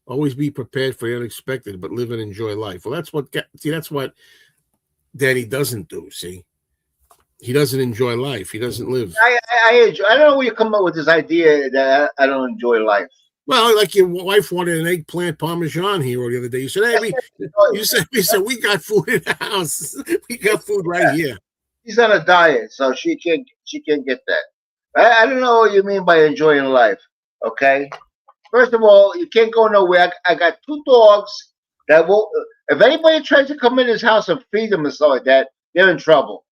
Always be prepared for the unexpected, but live and enjoy life. Well, that's what Danny doesn't do. See, he doesn't enjoy life. He doesn't live. I don't know where you come up with this idea that I don't enjoy life. Well, like your wife wanted an eggplant parmesan hero the other day. You said, "Hey, we said we got food in the house. We got food right here." She's on a diet, so she can't get that. I don't know what you mean by enjoying life. Okay. First of all, you can't go nowhere. I got 2 dogs that will. If anybody tries to come in his house and feed them and stuff like that, they're in trouble.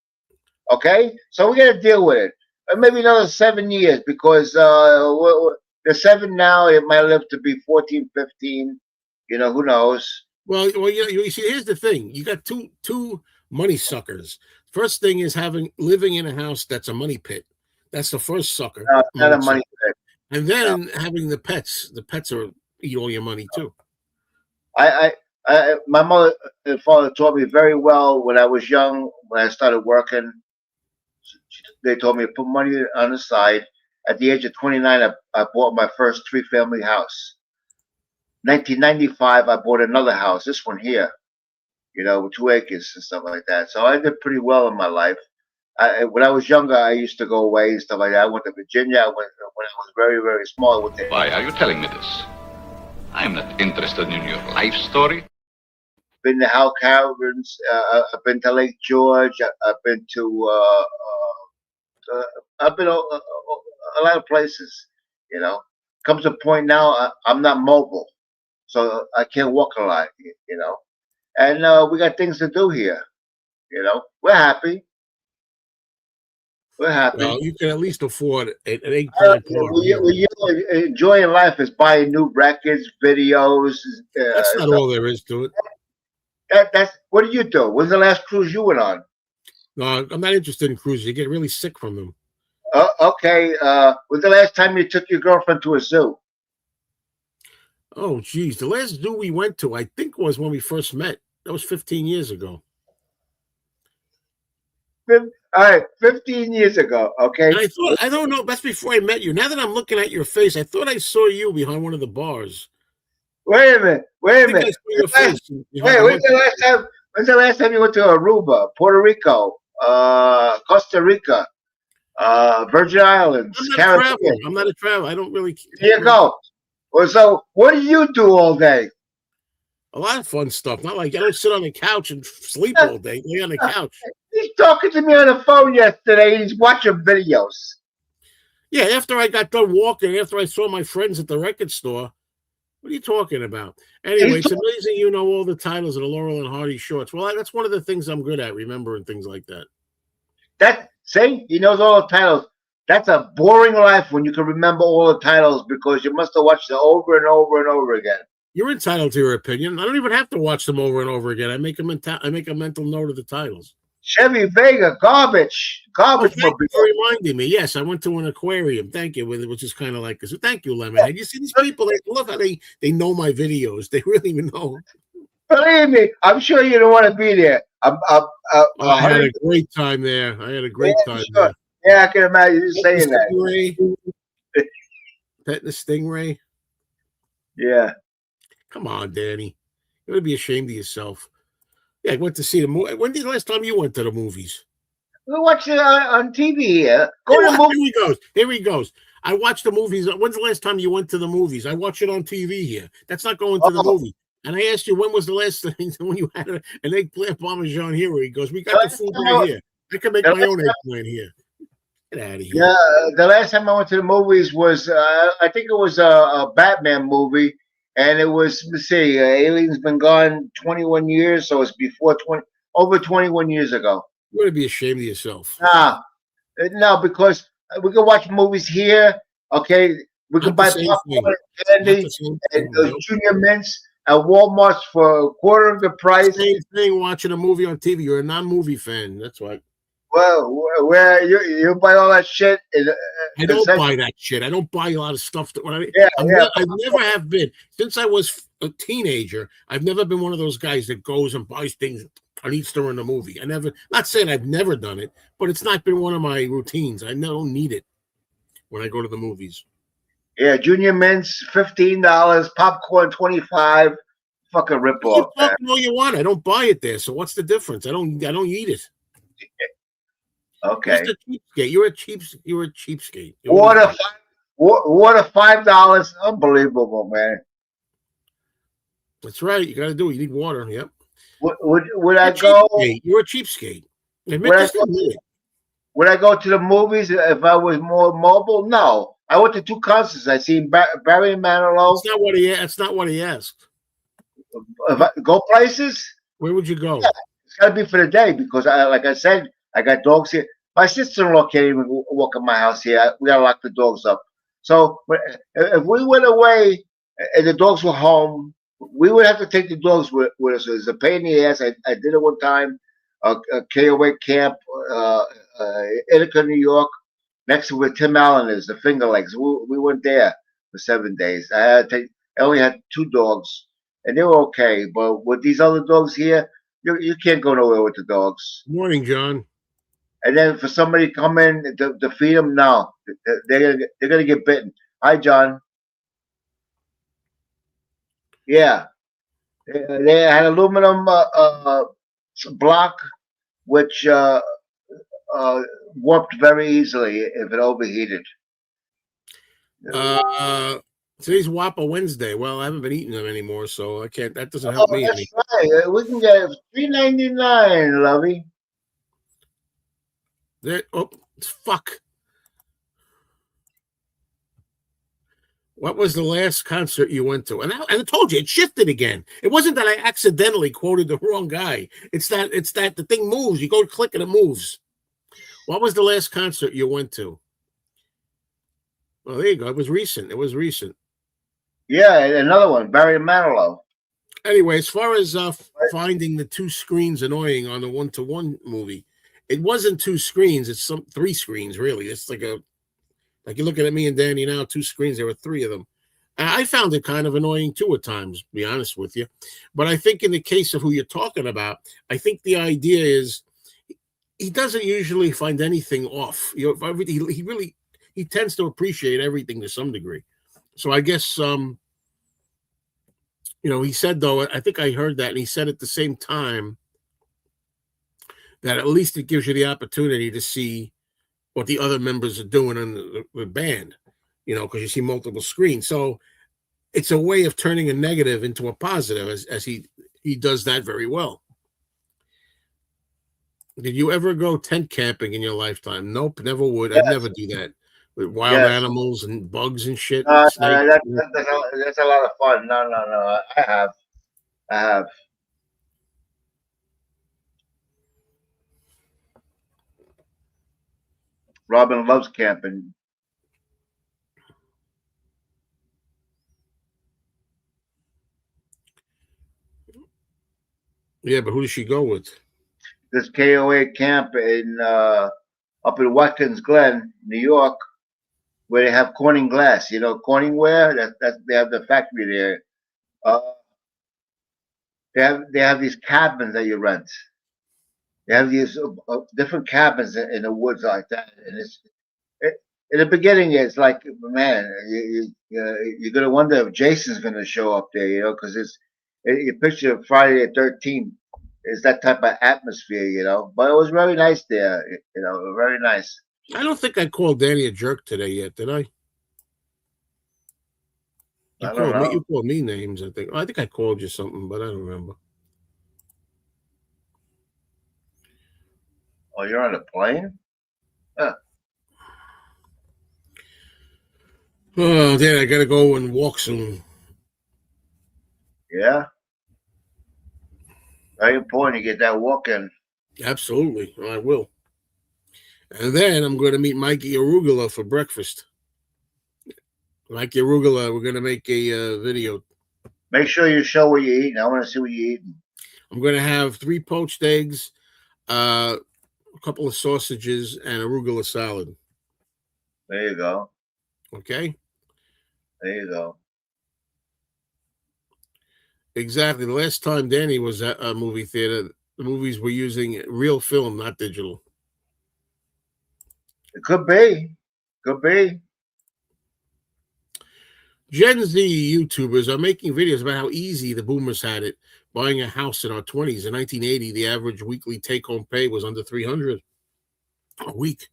Okay, so we got to deal with it. Maybe another 7 years because they're 7 now. It might live to be 14, 15. Who knows? Well, you see, here's the thing: you got two money suckers. First thing is living in a house that's a money pit. That's the first sucker. Not a money pit. And then having the pets are eat all your money too. My mother and father taught me very well when I was young. When I started working, they told me to put money on the side. At the age of 29, I bought my first 3-family house. 1995, I bought another house. This one here, with 2 acres and stuff like that. So I did pretty well in my life. When I was younger, I used to go away and stuff like that. I went to Virginia when I was very, very small. Why are you telling me this? I'm not interested in your life story. Been to Hal Caverns. I've been to Lake George. I've been to. I've been a lot of places. Comes a point now I'm not mobile, so I can't walk a lot. And we got things to do here. We're happy. We're happy. Well, you can at least afford an eggplant. Enjoying life is buying new records, videos. That's not all there is to it. That's what do you do? When's the last cruise you went on? No, I'm not interested in cruises. You get really sick from them. Okay. When's the last time you took your girlfriend to a zoo? Oh, geez. The last zoo we went to, I think, was when we first met. That was 15 years ago. All right, 15 years ago, okay? And I don't know, that's before I met you. Now that I'm looking at your face, I thought I saw you behind one of the bars. Wait a minute. When's the last time you went to Aruba, Puerto Rico, Costa Rica, Virgin Islands, Caribbean? I'm not a traveler. I don't really. Here you go. Well, so what do you do all day? A lot of fun stuff. Not like I don't sit on the couch and sleep all day. Lay on the couch. He's talking to me on the phone yesterday. He's watching videos. Yeah, after I got done walking, after I saw my friends at the record store, what are you talking about? Anyway, it's amazing you know all the titles of the Laurel and Hardy shorts. Well, that's one of the things I'm good at, remembering things like that. See, he knows all the titles. That's a boring life when you can remember all the titles because you must have watched it over and over and over again. You're entitled to your opinion. I don't even have to watch them over and over again. I make a mental note of the titles. Chevy Vega, garbage. Thank you for reminding me. Yes, I went to an aquarium. Thank you, which is kind of like this. Thank you, Lemonhead. You see these people? They love how they know my videos. They really know. Believe me, I'm sure you don't want to be there. I had a great time there. There. Yeah, I can imagine you saying that. Petting the stingray. Yeah. Come on, Danny. You ought to be ashamed of yourself. Yeah, I went to see the movie. When did the last time you went to the movies? We watch it on TV here. Here he goes. I watched the movies. When's the last time you went to the movies? I watch it on TV here. That's not going to the movie. And I asked you, when was the last thing when you had an eggplant parmesan here? Where he goes, we got the food right here. I can make my own eggplant here. Get out of here. Yeah, the last time I went to the movies was, I think it was a Batman movie. And it was, let's see, Alien's been gone 21 years, so it's over 21 years ago. You ought to be ashamed of yourself. No, because we can watch movies here, okay? We can buy popcorn and candy and those junior mints at Walmart for a quarter of the price. Same thing watching a movie on TV. You're a non-movie fan. That's why. Well, where you buy all that shit? I don't buy that shit. I don't buy a lot of stuff. I never have been. Since I was a teenager, I've never been one of those guys that goes and buys things on Easter in the movie. Not saying I've never done it, but it's not been one of my routines. I don't need it when I go to the movies. Yeah, junior mints, $15, popcorn, $25. Fucking ripoff. You talking all you want. I don't buy it there. So what's the difference? I don't eat it. Okay. You're a cheapskate. Water $5. Unbelievable, man. That's right. You got to do it. You need water. Yep. Would I go? You're a cheapskate. Would I go to the movies if I was more mobile? No. I went to 2 concerts. I seen Barry Manilow. That's not what he asked. If I go places? Where would you go? Yeah, it's got to be for the day because, like I said, I got dogs here. My sister-in-law can't even walk in my house here. We got to lock the dogs up. So if we went away and the dogs were home, we would have to take the dogs with us. It was a pain in the ass. I did it one time, a KOA camp, Ithaca, New York, next to where Tim Allen is, the Finger Lakes. We went there for 7 days. I only had 2 dogs, and they were okay. But with these other dogs here, you can't go nowhere with the dogs. Morning, John. And then for somebody to come in to feed them, no, they're gonna get bitten. Hi, John. Yeah, they had aluminum block, which warped very easily if it overheated. Today's Whopper Wednesday. Well, I haven't been eating them anymore, so I can't. That doesn't help me. That's right. We can get $3.99, lovey. Fuck. What was the last concert you went to? And I told you it shifted again. It wasn't that I accidentally quoted the wrong guy. It's that the thing moves. You go to click and it moves. What was the last concert you went to? Well, there you go. It was recent. Yeah, another one, Barry Manilow. Anyway, as far as finding the 2 screens annoying on the 1-to-1 movie, it wasn't 2 screens. It's 3 screens, really. It's like you're looking at me and Danny now, 2 screens. There were 3 of them. I found it kind of annoying too at times, to be honest with you. But I think in the case of who you're talking about, I think the idea is he doesn't usually find anything off. He tends to appreciate everything to some degree. So I guess he said, though, I think I heard that, and he said at the same time that at least it gives you the opportunity to see what the other members are doing in the band, because you see multiple screens. So it's a way of turning a negative into a positive, as he does that very well. Did you ever go tent camping in your lifetime? Nope, never would. I'd Yes, never do that with wild yes. animals and bugs and shit, No, snakes. that's a lot of fun. No, no, no. I have. Robin loves camping. Yeah, but who does she go with? This KOA camp in up in Watkins Glen, New York, where they have Corning glass. You know, Corning ware. That they have the factory there. Uh, they have these cabins that you rent. They have these different cabins in the woods like that, and it, in the beginning, it's like, man, you're gonna wonder if Jason's gonna show up there, you know, because you picture Friday the 13th. It's that type of atmosphere, you know. But it was very nice there, you know, very nice. I don't think I called Danny a jerk today yet, did I? I don't You know. called me names, I think. I think I called you something, but I don't remember. Oh, you're on a plane? Huh. Oh, Dan, I gotta go and walk soon. Yeah. Very important to get that walk in. Absolutely, I will. And then I'm going to meet Mikey Arugula for breakfast. Mikey Arugula, we're going to make a video. Make sure you show what you're eating. I want to see what you're eating. I'm going to have 3 poached eggs, a couple of sausages, and arugula salad. There you go. Okay? There you go. Exactly. The last time Danny was at a movie theater, the movies were using real film, not digital. It could be. Could be. Gen Z YouTubers are making videos about how easy the boomers had it buying a house in our 20s. In 1980, the average weekly take-home pay was under $300 a week,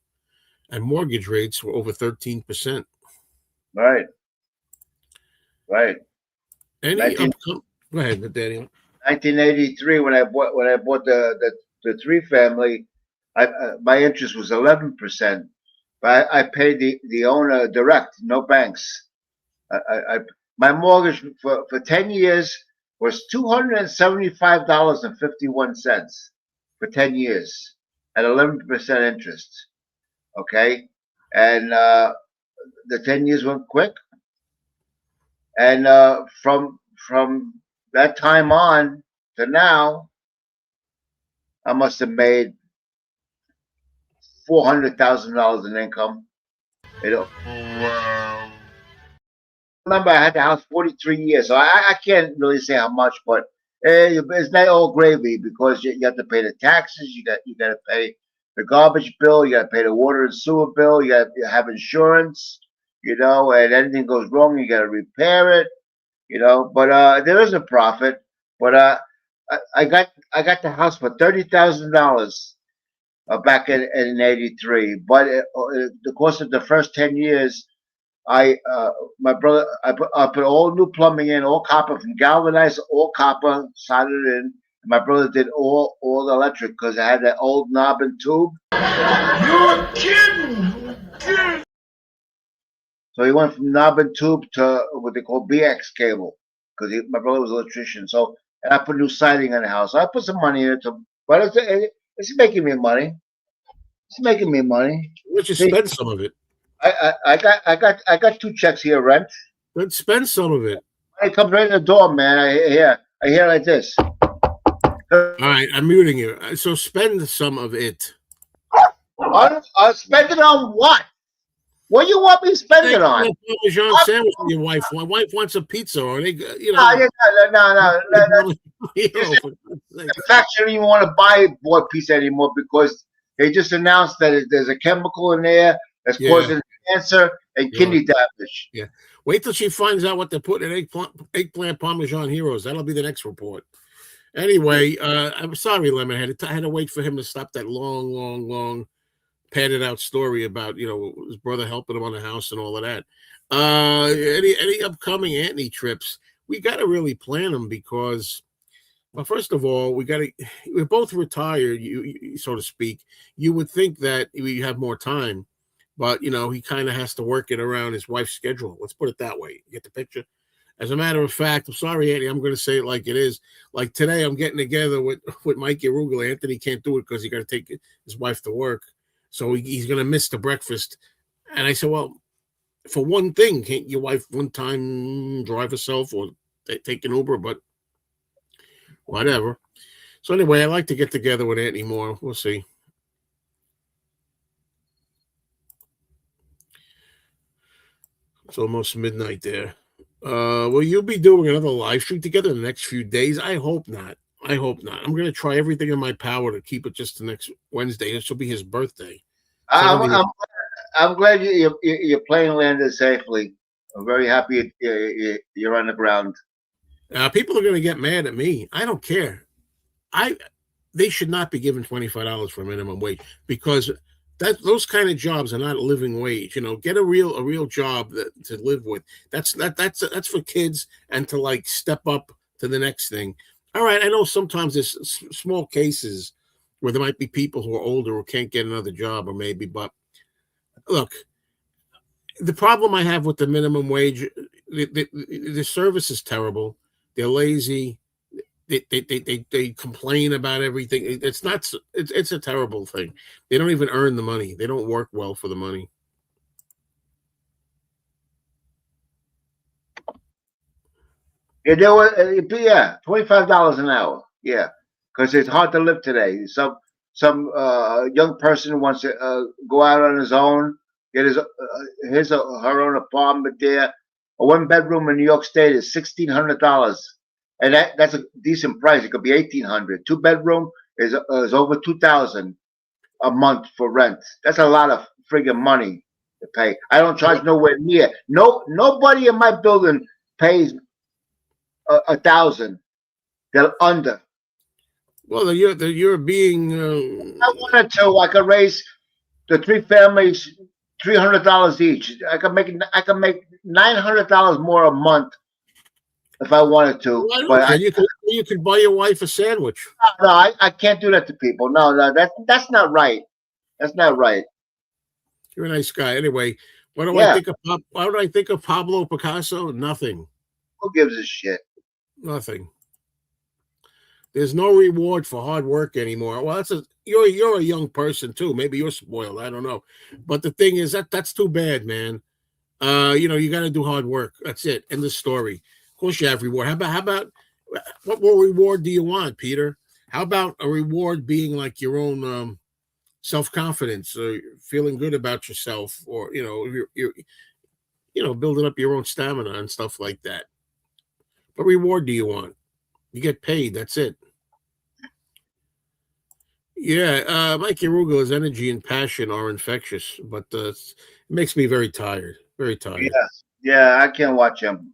and mortgage rates were over 13%. Right. Right. Any go ahead, Daniel. 1983, when I bought the 3-family, my interest was 11%, but I paid the owner direct, no banks. My mortgage for 10 years was $275.51 for 10 years at 11% interest. Okay, and the 10 years went quick, and from that time on to now, I must have made $400,000 in income. Wow. Remember, I had the house 43 years, so I can't really say how much, but it's not all gravy because you have to pay the taxes, you got to pay the garbage bill, you got to pay the water and sewer bill, you got to have insurance, you know, and anything goes wrong, you got to repair it, you know. But there is a profit. But I got the house for $30,000 back in '83. But the course of the first 10 years. My brother, I put all new plumbing in, all copper from galvanized, all copper, soldered in. And my brother did all the electric because I had that old knob and tube. You're kidding! So he went from knob and tube to what they call BX cable because my brother was an electrician. So and I put new siding on the house. So I put some money in it, but it's making me money. It's making me money. Let's just spend some of it. I got 2 checks here, rent. Let's spend some of it. I come right in the door, man. I hear like this. All right, I'm muting you. So spend some of it. I'll spend it on what? What do you want me to spend it on? Parmesan sandwich with your wife. My wife wants a pizza, or they, you know. No. In fact, she don't even want to buy boiled pizza anymore because they just announced that there's a chemical in there that's causing cancer and kidney damage. Yeah. Wait till she finds out what they're putting in eggplant Parmesan Heroes. That'll be the next report. Anyway, I'm sorry, Lemonhead. I had to wait for him to stop that long padded out story about his brother helping him on the house and all of that. Any upcoming Anthony trips? We got to really plan them because, well, first of all, we're both retired, so to speak. You would think that we have more time, but he kind of has to work it around his wife's schedule. Let's put it that way. You get the picture? As a matter of fact, I'm sorry, Anthony, I'm going to say it like it is. Like today, I'm getting together with Mikey Rugel. Anthony can't do it because he got to take his wife to work, so he's going to miss the breakfast. And I said, well, for one thing, can't your wife one time drive herself or take an Uber? But whatever. So anyway, I'd like to get together with Anthony more. We'll see. It's almost midnight there. Will you be doing another live stream together in the next few days? I hope not. I'm going to try everything in my power to keep it just the next Wednesday. This will be his birthday. I'm glad your plane landed safely. I'm very happy you're on the ground. People are going to get mad at me. I don't care. They should not be given $25 for minimum wage because those kind of jobs are not a living wage. Get a real job to live with. That's for kids and to like step up to the next thing. All right, I know sometimes there's small cases where there might be people who are older who can't get another job, or maybe. But look, the problem I have with the minimum wage, the service is terrible. They're lazy. They complain about everything. It's a terrible thing. They don't even earn the money. They don't work well for the money. Yeah, $25 an hour. Yeah, because it's hard to live today. Some young person wants to go out on his own, get her own apartment there. A one bedroom in New York State is $1,600. And that's a decent price. It could be $1,800. Two bedroom is over $2,000 a month for rent. That's a lot of friggin' money to pay. I don't charge nowhere near. Nobody in my building pays $1,000. They're under. Well, you're being. I wanted to. I could raise the three families $300 each. I could make $900 more a month. If I wanted to, but you could buy your wife a sandwich. No, I can't do that to people. No, that's not right. That's not right. You're a nice guy. Anyway, what do I think of? Why would I think of Pablo Picasso? Nothing. Who gives a shit? Nothing. There's no reward for hard work anymore. Well, you're a young person too. Maybe you're spoiled. I don't know. But the thing is that's too bad, man. You got to do hard work. That's it. End of story. Of course you have reward. How about what more reward do you want, Peter? How about a reward being like your own self-confidence, or feeling good about yourself, or you're building up your own stamina and stuff like that. What reward do you want? You get paid. That's it. Yeah, Mikey Rugel's energy and passion are infectious, but it makes me very tired. Very tired. Yeah, I can't watch him.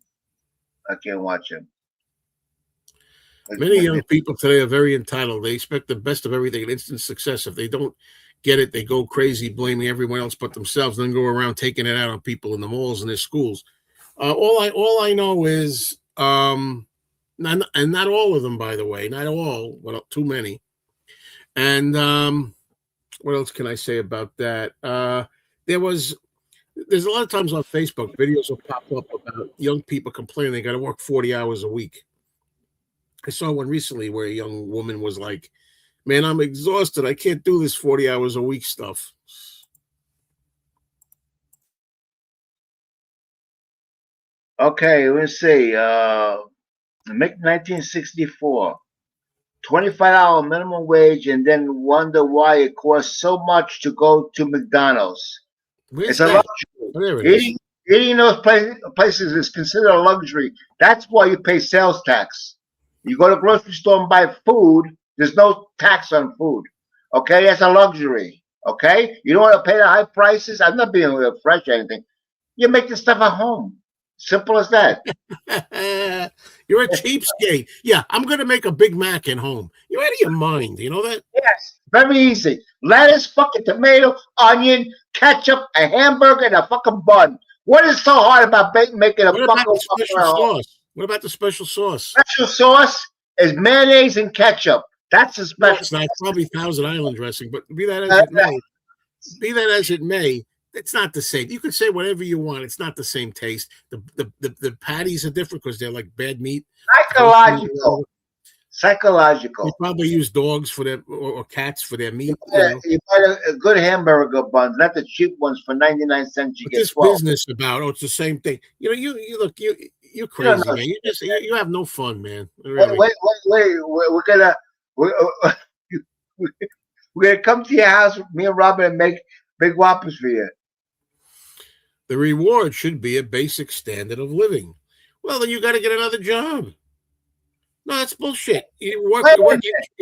Many young people today are very entitled. They expect the best of everything and instant success. If they don't get it, they go crazy, blaming everyone else but themselves, and then go around taking it out on people in the malls and their schools. All I know is, not all of them, by the way, not all, but too many. And what else can I say about that? There's a lot of times on Facebook, videos will pop up about young people complaining they got to work 40 hours a week. I saw one recently where a young woman was like, man, I'm exhausted. I can't do this 40 hours a week stuff. Okay, let's see. 1964. $25 minimum wage, and then wonder why it costs so much to go to McDonald's. It's a luxury. Eating those places is considered a luxury. That's why you pay sales tax. You go to the grocery store and buy food, there's no tax on food. Okay, that's a luxury. Okay, you don't want to pay the high prices. I'm not being fresh or anything. You make the stuff at home. Simple as that. You're a cheapskate. Yeah, I'm gonna make a Big Mac at home. You're out of your mind. You know that? Yes, very easy. Lettuce, fucking tomato, onion, ketchup, a hamburger, and a fucking bun. What is so hard about making a What about fucking the special sauce? What about the special sauce? special sauce? Is mayonnaise and ketchup. That's the No, special. it's not. It's probably Thousand Island dressing, but be that as Uh, it may, it's not the same. You could say whatever you want. It's not the same taste. The patties are different because they're like bad meat. Psychological. They Psychological. probably use dogs for their or cats for their meat. You buy a good hamburger bun, not the cheap ones for 99 cents. You But get this 12. business about it's the same thing. You look you're crazy, man. You have no fun, man. Really. Wait. We're gonna we're gonna come to your house, me and Robin, and make big whoppers for you. The reward should be a basic standard of living. Well, then you got to get another job. No, that's bullshit. You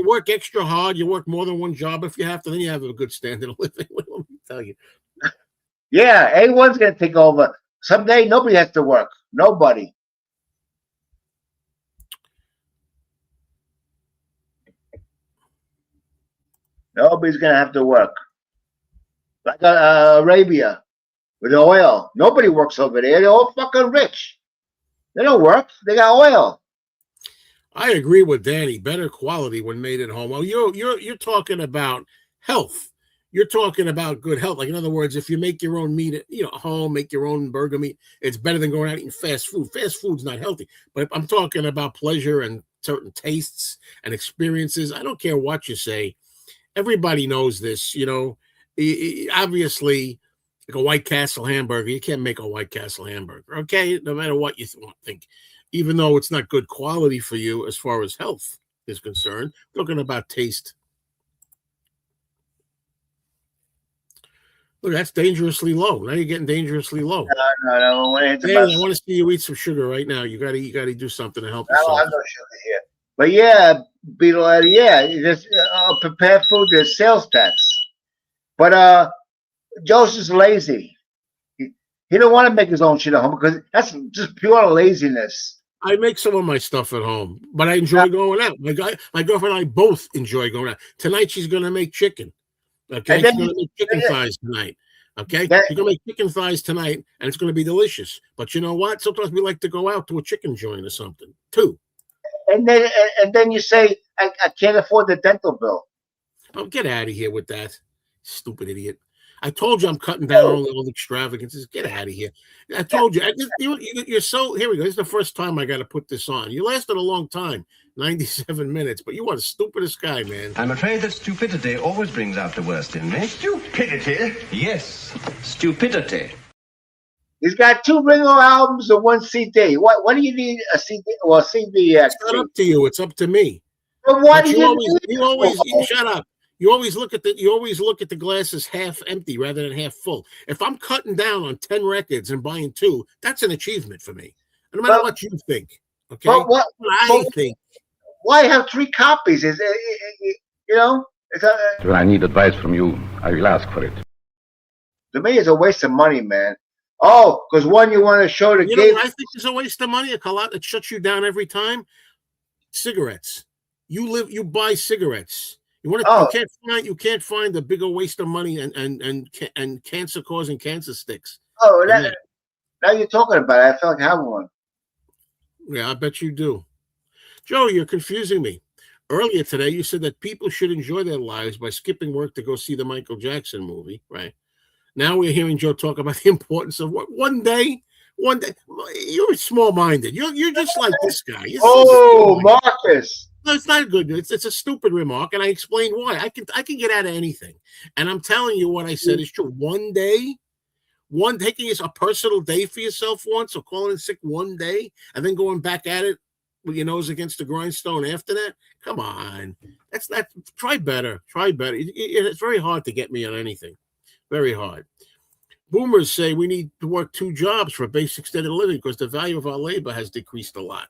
work extra hard. You work more than one job if you have to. Then you have a good standard of living. What do I tell you? Yeah, A1's gonna take over. Someday nobody has to work. Nobody. Nobody's gonna have to work. Like Arabia with oil. Nobody works over there. They're all fucking rich. They don't work. They got oil. I agree with Danny. Better quality when made at home. Well, you're talking about health. You're talking about good health. Like in other words, if you make your own meat at home, make your own burger meat, it's better than going out eating fast food. Fast food's not healthy. But I'm talking about pleasure and certain tastes and experiences. I don't care what you say. Everybody knows this. Obviously, like a White Castle hamburger, you can't make a White Castle hamburger. Okay, no matter what you think. Even though it's not good quality for you as far as health is concerned, talking about taste. Look, that's dangerously low. Now you're getting dangerously low. No. I want to see you eat some sugar right now. You got to do something to help I don't yourself. have no sugar here. But yeah, Beetle, yeah, just prepared food. There's sales tax. But Joseph's lazy. He don't want to make his own shit at home because that's just pure laziness. I make some of my stuff at home, but I enjoy going out. My girlfriend and I both enjoy going out. Tonight she's going to make chicken. Okay, she's going to make chicken thighs tonight. Okay, she's going to make chicken thighs tonight, and it's going to be delicious. But you know what? Sometimes we like to go out to a chicken joint or something too. And then you say, I can't afford the dental bill. Oh, get out of here with that, stupid idiot. I told you I'm cutting down all the extravagances. Get out of here. I told you. You're so, here we go. This is the first time I got to put this on. You lasted a long time, 97 minutes, but you are the stupidest guy, man. I'm afraid that stupidity always brings out the worst in me. Stupidity? Yes, stupidity. He's got 2 Ringo albums and 1 CD. What do you need a CD? Well, CD. It's not up to you. It's up to me. But what do you always shut up. You always look at the glasses half empty rather than half full. If I'm cutting down on 10 records and buying 2, that's an achievement for me. No matter what you think. Okay. What I think. Why have 3 copies? Is it, When I need advice from you, I will ask for it. To me, it's a waste of money, man. Oh, because one you want to show the You know what I think is a waste of money? It shuts you down every time. Cigarettes. You buy cigarettes. You can't find a bigger waste of money and cancer causing cancer sticks. Oh, now you're talking about it. I feel like having one. Yeah, I bet you do. Joe, you're confusing me. Earlier today, you said that people should enjoy their lives by skipping work to go see the Michael Jackson movie, right? Now we're hearing Joe talk about the importance of what one day. You're small-minded. You're just like this guy. Marcus. No, it's not good. It's a stupid remark, and I explained why. I can get out of anything, and I'm telling you what I said is true. One day, taking a personal day for yourself once, or calling in sick one day, and then going back at it with your nose against the grindstone after that. Come on, that's not. Try better. It's very hard to get me on anything. Very hard. Boomers say we need to work 2 jobs for a basic standard of living because the value of our labor has decreased a lot.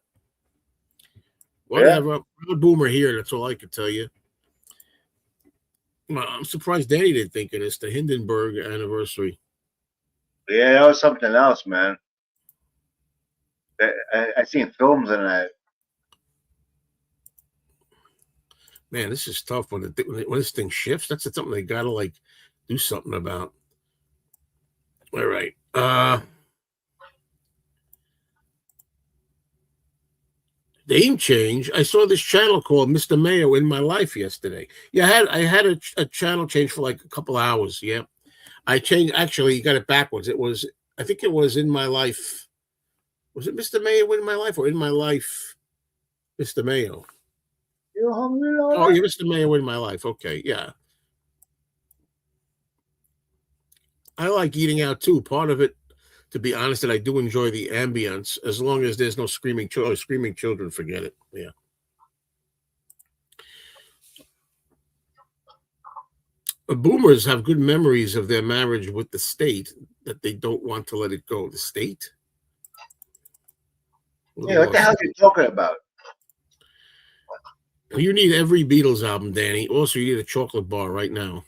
Whatever. I'm a boomer here. That's all I can tell you. I'm surprised Danny didn't think of this. The Hindenburg anniversary. Yeah, that was something else, man. I seen films on that. Man, this is tough when this thing shifts. That's something they gotta like do something about. All right. Name change. I saw this channel called Mr. Mayo in my life yesterday. Yeah, I had a channel change for like a couple hours. Yeah. I changed actually you got it backwards. I think it was in my life. Was it Mr. Mayo in my life or in my life, Mr. Mayo? You hungry, Oh, Laura? yeah, Mr. Mayo in my life. Okay, yeah. I like eating out too. Part of it, to be honest, that I do enjoy the ambience as long as there's no screaming children. Forget it. Yeah. Boomers have good memories of their marriage with the state that they don't want to let it go. The state? Yeah, what the hell are you talking about? You need every Beatles album, Danny. Also, you need a chocolate bar right now.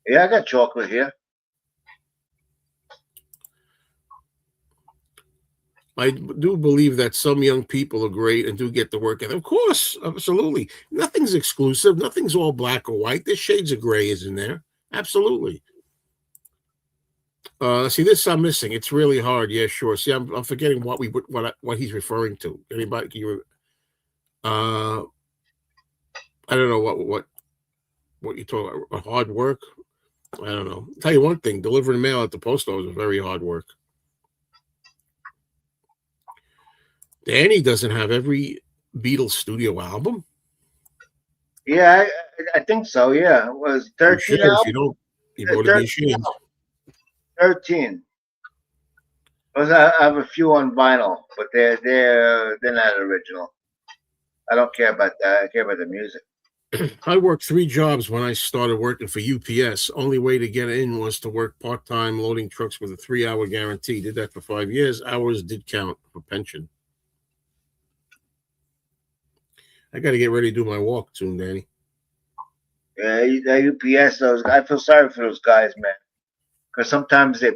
Yeah, I got chocolate here. I do believe that some young people are great and do get the work. And of course, absolutely. Nothing's exclusive. Nothing's all black or white. There's shades of gray, isn't there? Absolutely. See, this I'm missing. It's really hard. Yeah, sure. See, I'm forgetting what he's referring to. Anybody? Can you? I don't know what you talk about. Hard work. I don't know. I'll tell you one thing: delivering mail at the post office is very hard work. Danny doesn't have every Beatles studio album. Yeah, I think so. Yeah, it was 13 If you don't, you go to be ashamed. 13. Because I have a few on vinyl, but they're not original. I don't care about that. I care about the music. I worked 3 jobs when I started working for UPS. Only way to get in was to work part-time loading trucks with a 3-hour guarantee. Did that for 5 years. Hours did count for pension. I got to get ready to do my walk soon, Danny. Yeah, UPS. I feel sorry for those guys, man. Because sometimes they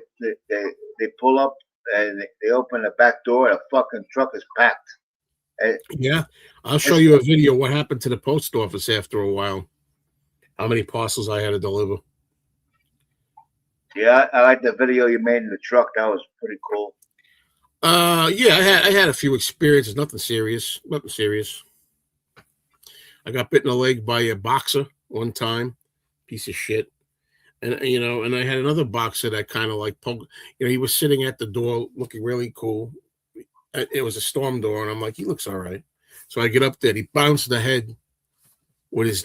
pull up and they open the back door and the fucking truck is packed. Yeah, I'll show you a video what happened to the post office after a while. How many parcels I had to deliver. Yeah, I like the video you made in the truck. That was pretty cool. Yeah, I had a few experiences. Nothing serious. Nothing serious. I got bit in the leg by a boxer one time. Piece of shit. And and I had another boxer that kind of like poked. He was sitting at the door looking really cool. It was a storm door, and I'm like, he looks all right. So I get up there. He bounced the head with his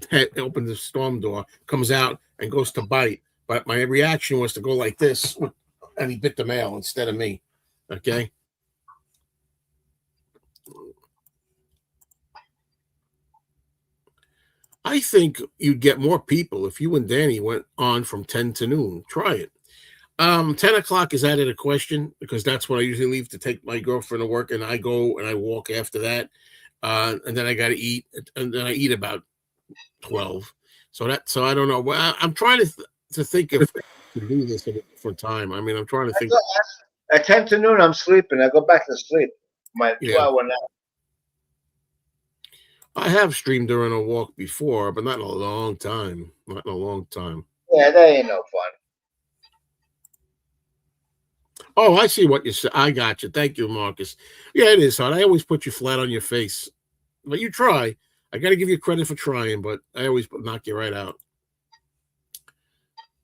head, opens the storm door, comes out and goes to bite. But my reaction was to go like this, and he bit the mail instead of me. Okay. I think you'd get more people if you and Danny went on from 10 to noon. Try it. 10 o'clock is out of the question because that's when I usually leave to take my girlfriend to work, and I go and I walk after that. And then I got to eat, and then I eat about 12. So I don't know. Well, I'm trying to think if I can do this at a different time. I mean, I'm trying to think. At 10 to noon, I'm sleeping. I go back to sleep. My 2-hour nap. I have streamed during a walk before, but not in a long time. Not in a long time. Yeah, that ain't no fun. Oh, I see what you said. I got you. Thank you, Marcus. Yeah, it is hard. I always put you flat on your face. But you try. I got to give you credit for trying, but I always knock you right out.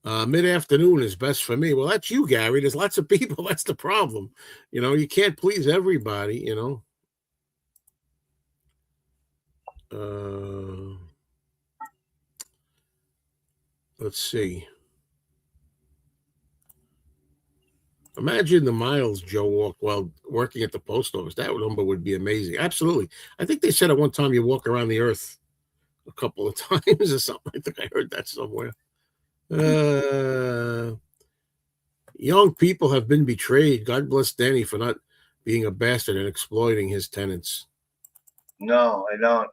Mid-afternoon is best for me. Well, that's you, Gary. There's lots of people. That's the problem. You can't please everybody, Let's see. Imagine the miles Joe walked while working at the post office. That number would be amazing. Absolutely. I think they said at one time you walk around the earth a couple of times or something. I think I heard that somewhere. Young people have been betrayed. God bless Danny for not being a bastard and exploiting his tenants. No, I don't.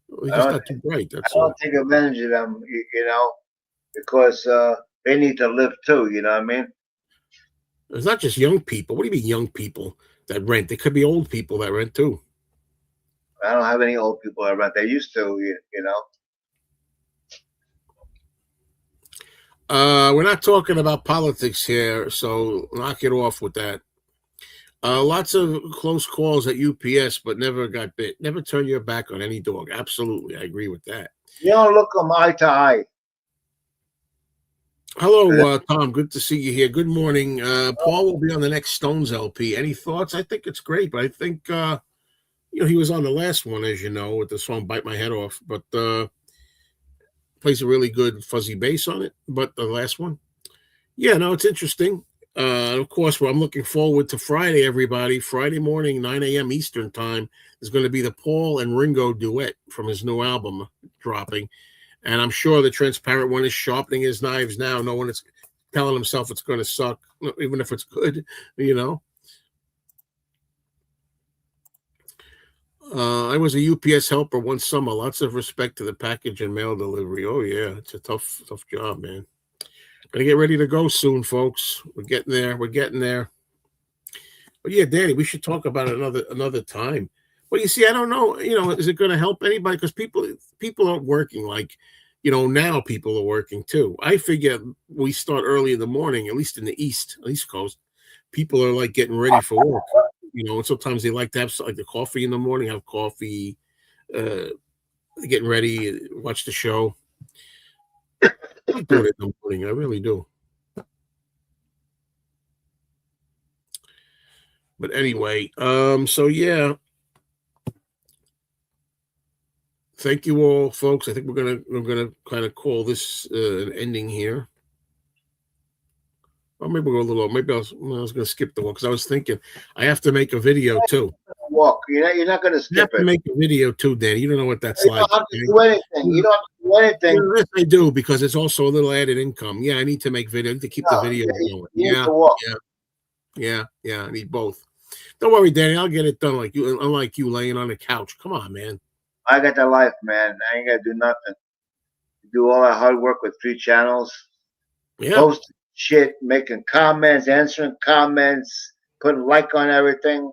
Well, he's just not too bright. That's I don't all. take advantage of them, because they need to live too. You know what I mean? It's not just young people. What do you mean young people that rent? It could be old people that rent too. I don't have any old people around. They used to, you know. We're not talking about politics here, so knock it off with that. Lots of close calls at UPS, but never got bit. Never turn your back on any dog. Absolutely, I agree with that. You don't look them eye to eye. Hello, Tom. Good to see you here. Good morning. Paul will be on the next Stones LP. Any thoughts? I think it's great, but I think he was on the last one, as you know, with the song "Bite My Head Off," but plays a really good fuzzy bass on it. But the last one, yeah, no, it's interesting. Of course, I'm looking forward to Friday, everybody. Friday morning, 9 a.m. Eastern time, is going to be the Paul and Ringo duet from his new album dropping. And I'm sure the Transparent One is sharpening his knives now. No one is telling himself it's going to suck, even if it's good, you know. I was a UPS helper one summer. Lots of respect to the package and mail delivery. Oh, yeah, it's a tough job, man. Gonna get ready to go soon, folks. We're getting there. We're getting there. But yeah, Danny, we should talk about it another time. Well, you see, I don't know. Is it going to help anybody? Because people are working. Like, now people are working too. I figure we start early in the morning, at least in the East Coast. People are like getting ready for work. And sometimes they like to have like the coffee in the morning, have coffee, getting ready, watch the show. I do it in the morning. I really do. But anyway, so yeah. Thank you all, folks. I think we're gonna kind of call this an ending here. Or maybe we'll go a little. Maybe I was gonna skip the one because I was thinking I have to make a video too. Walk. You're not going to You have skip to it. make a video too, Danny. You don't know what that's You like. don't have to do anything. You don't have to do anything. Yes, I do, because it's also a little added income. Yeah, I need to make video. I need to keep the video You going. need to walk. Yeah. I need both. Don't worry, Danny. I'll get it done. Like you, unlike you laying on the couch. Come on, man. I got the life, man. I ain't got to do nothing. Do all that hard work with 3 channels. Yeah. Posting shit, making comments, answering comments, putting like on everything.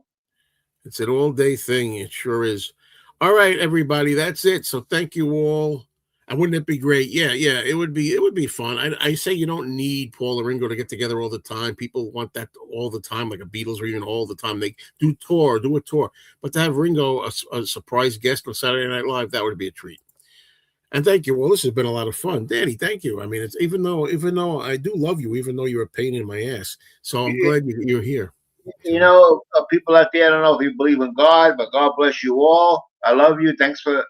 It's an all-day thing. It sure is. All right, everybody. That's it. So thank you all. And wouldn't it be great? Yeah. It would be fun. I say you don't need Paul and Ringo to get together all the time. People want that all the time, like a Beatles reunion all the time. They do a tour. But to have Ringo, a surprise guest on Saturday Night Live, that would be a treat. And thank you. Well, this has been a lot of fun. Danny, thank you. I mean, it's even though I do love you, even though you're a pain in my ass. So I'm glad you're here. People out there, I don't know if you believe in God, but God bless you all. I love you. Thanks for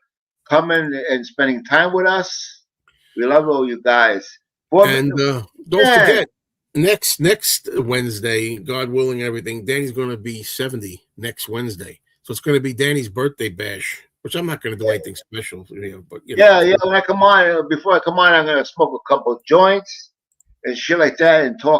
coming and spending time with us. We love all you guys. And don't forget, next Wednesday, God willing, everything, Danny's going to be 70 next Wednesday. So it's going to be Danny's birthday bash, which I'm not going to do anything special. But yeah. When I come on, before I come on, I'm going to smoke a couple of joints and shit like that and talk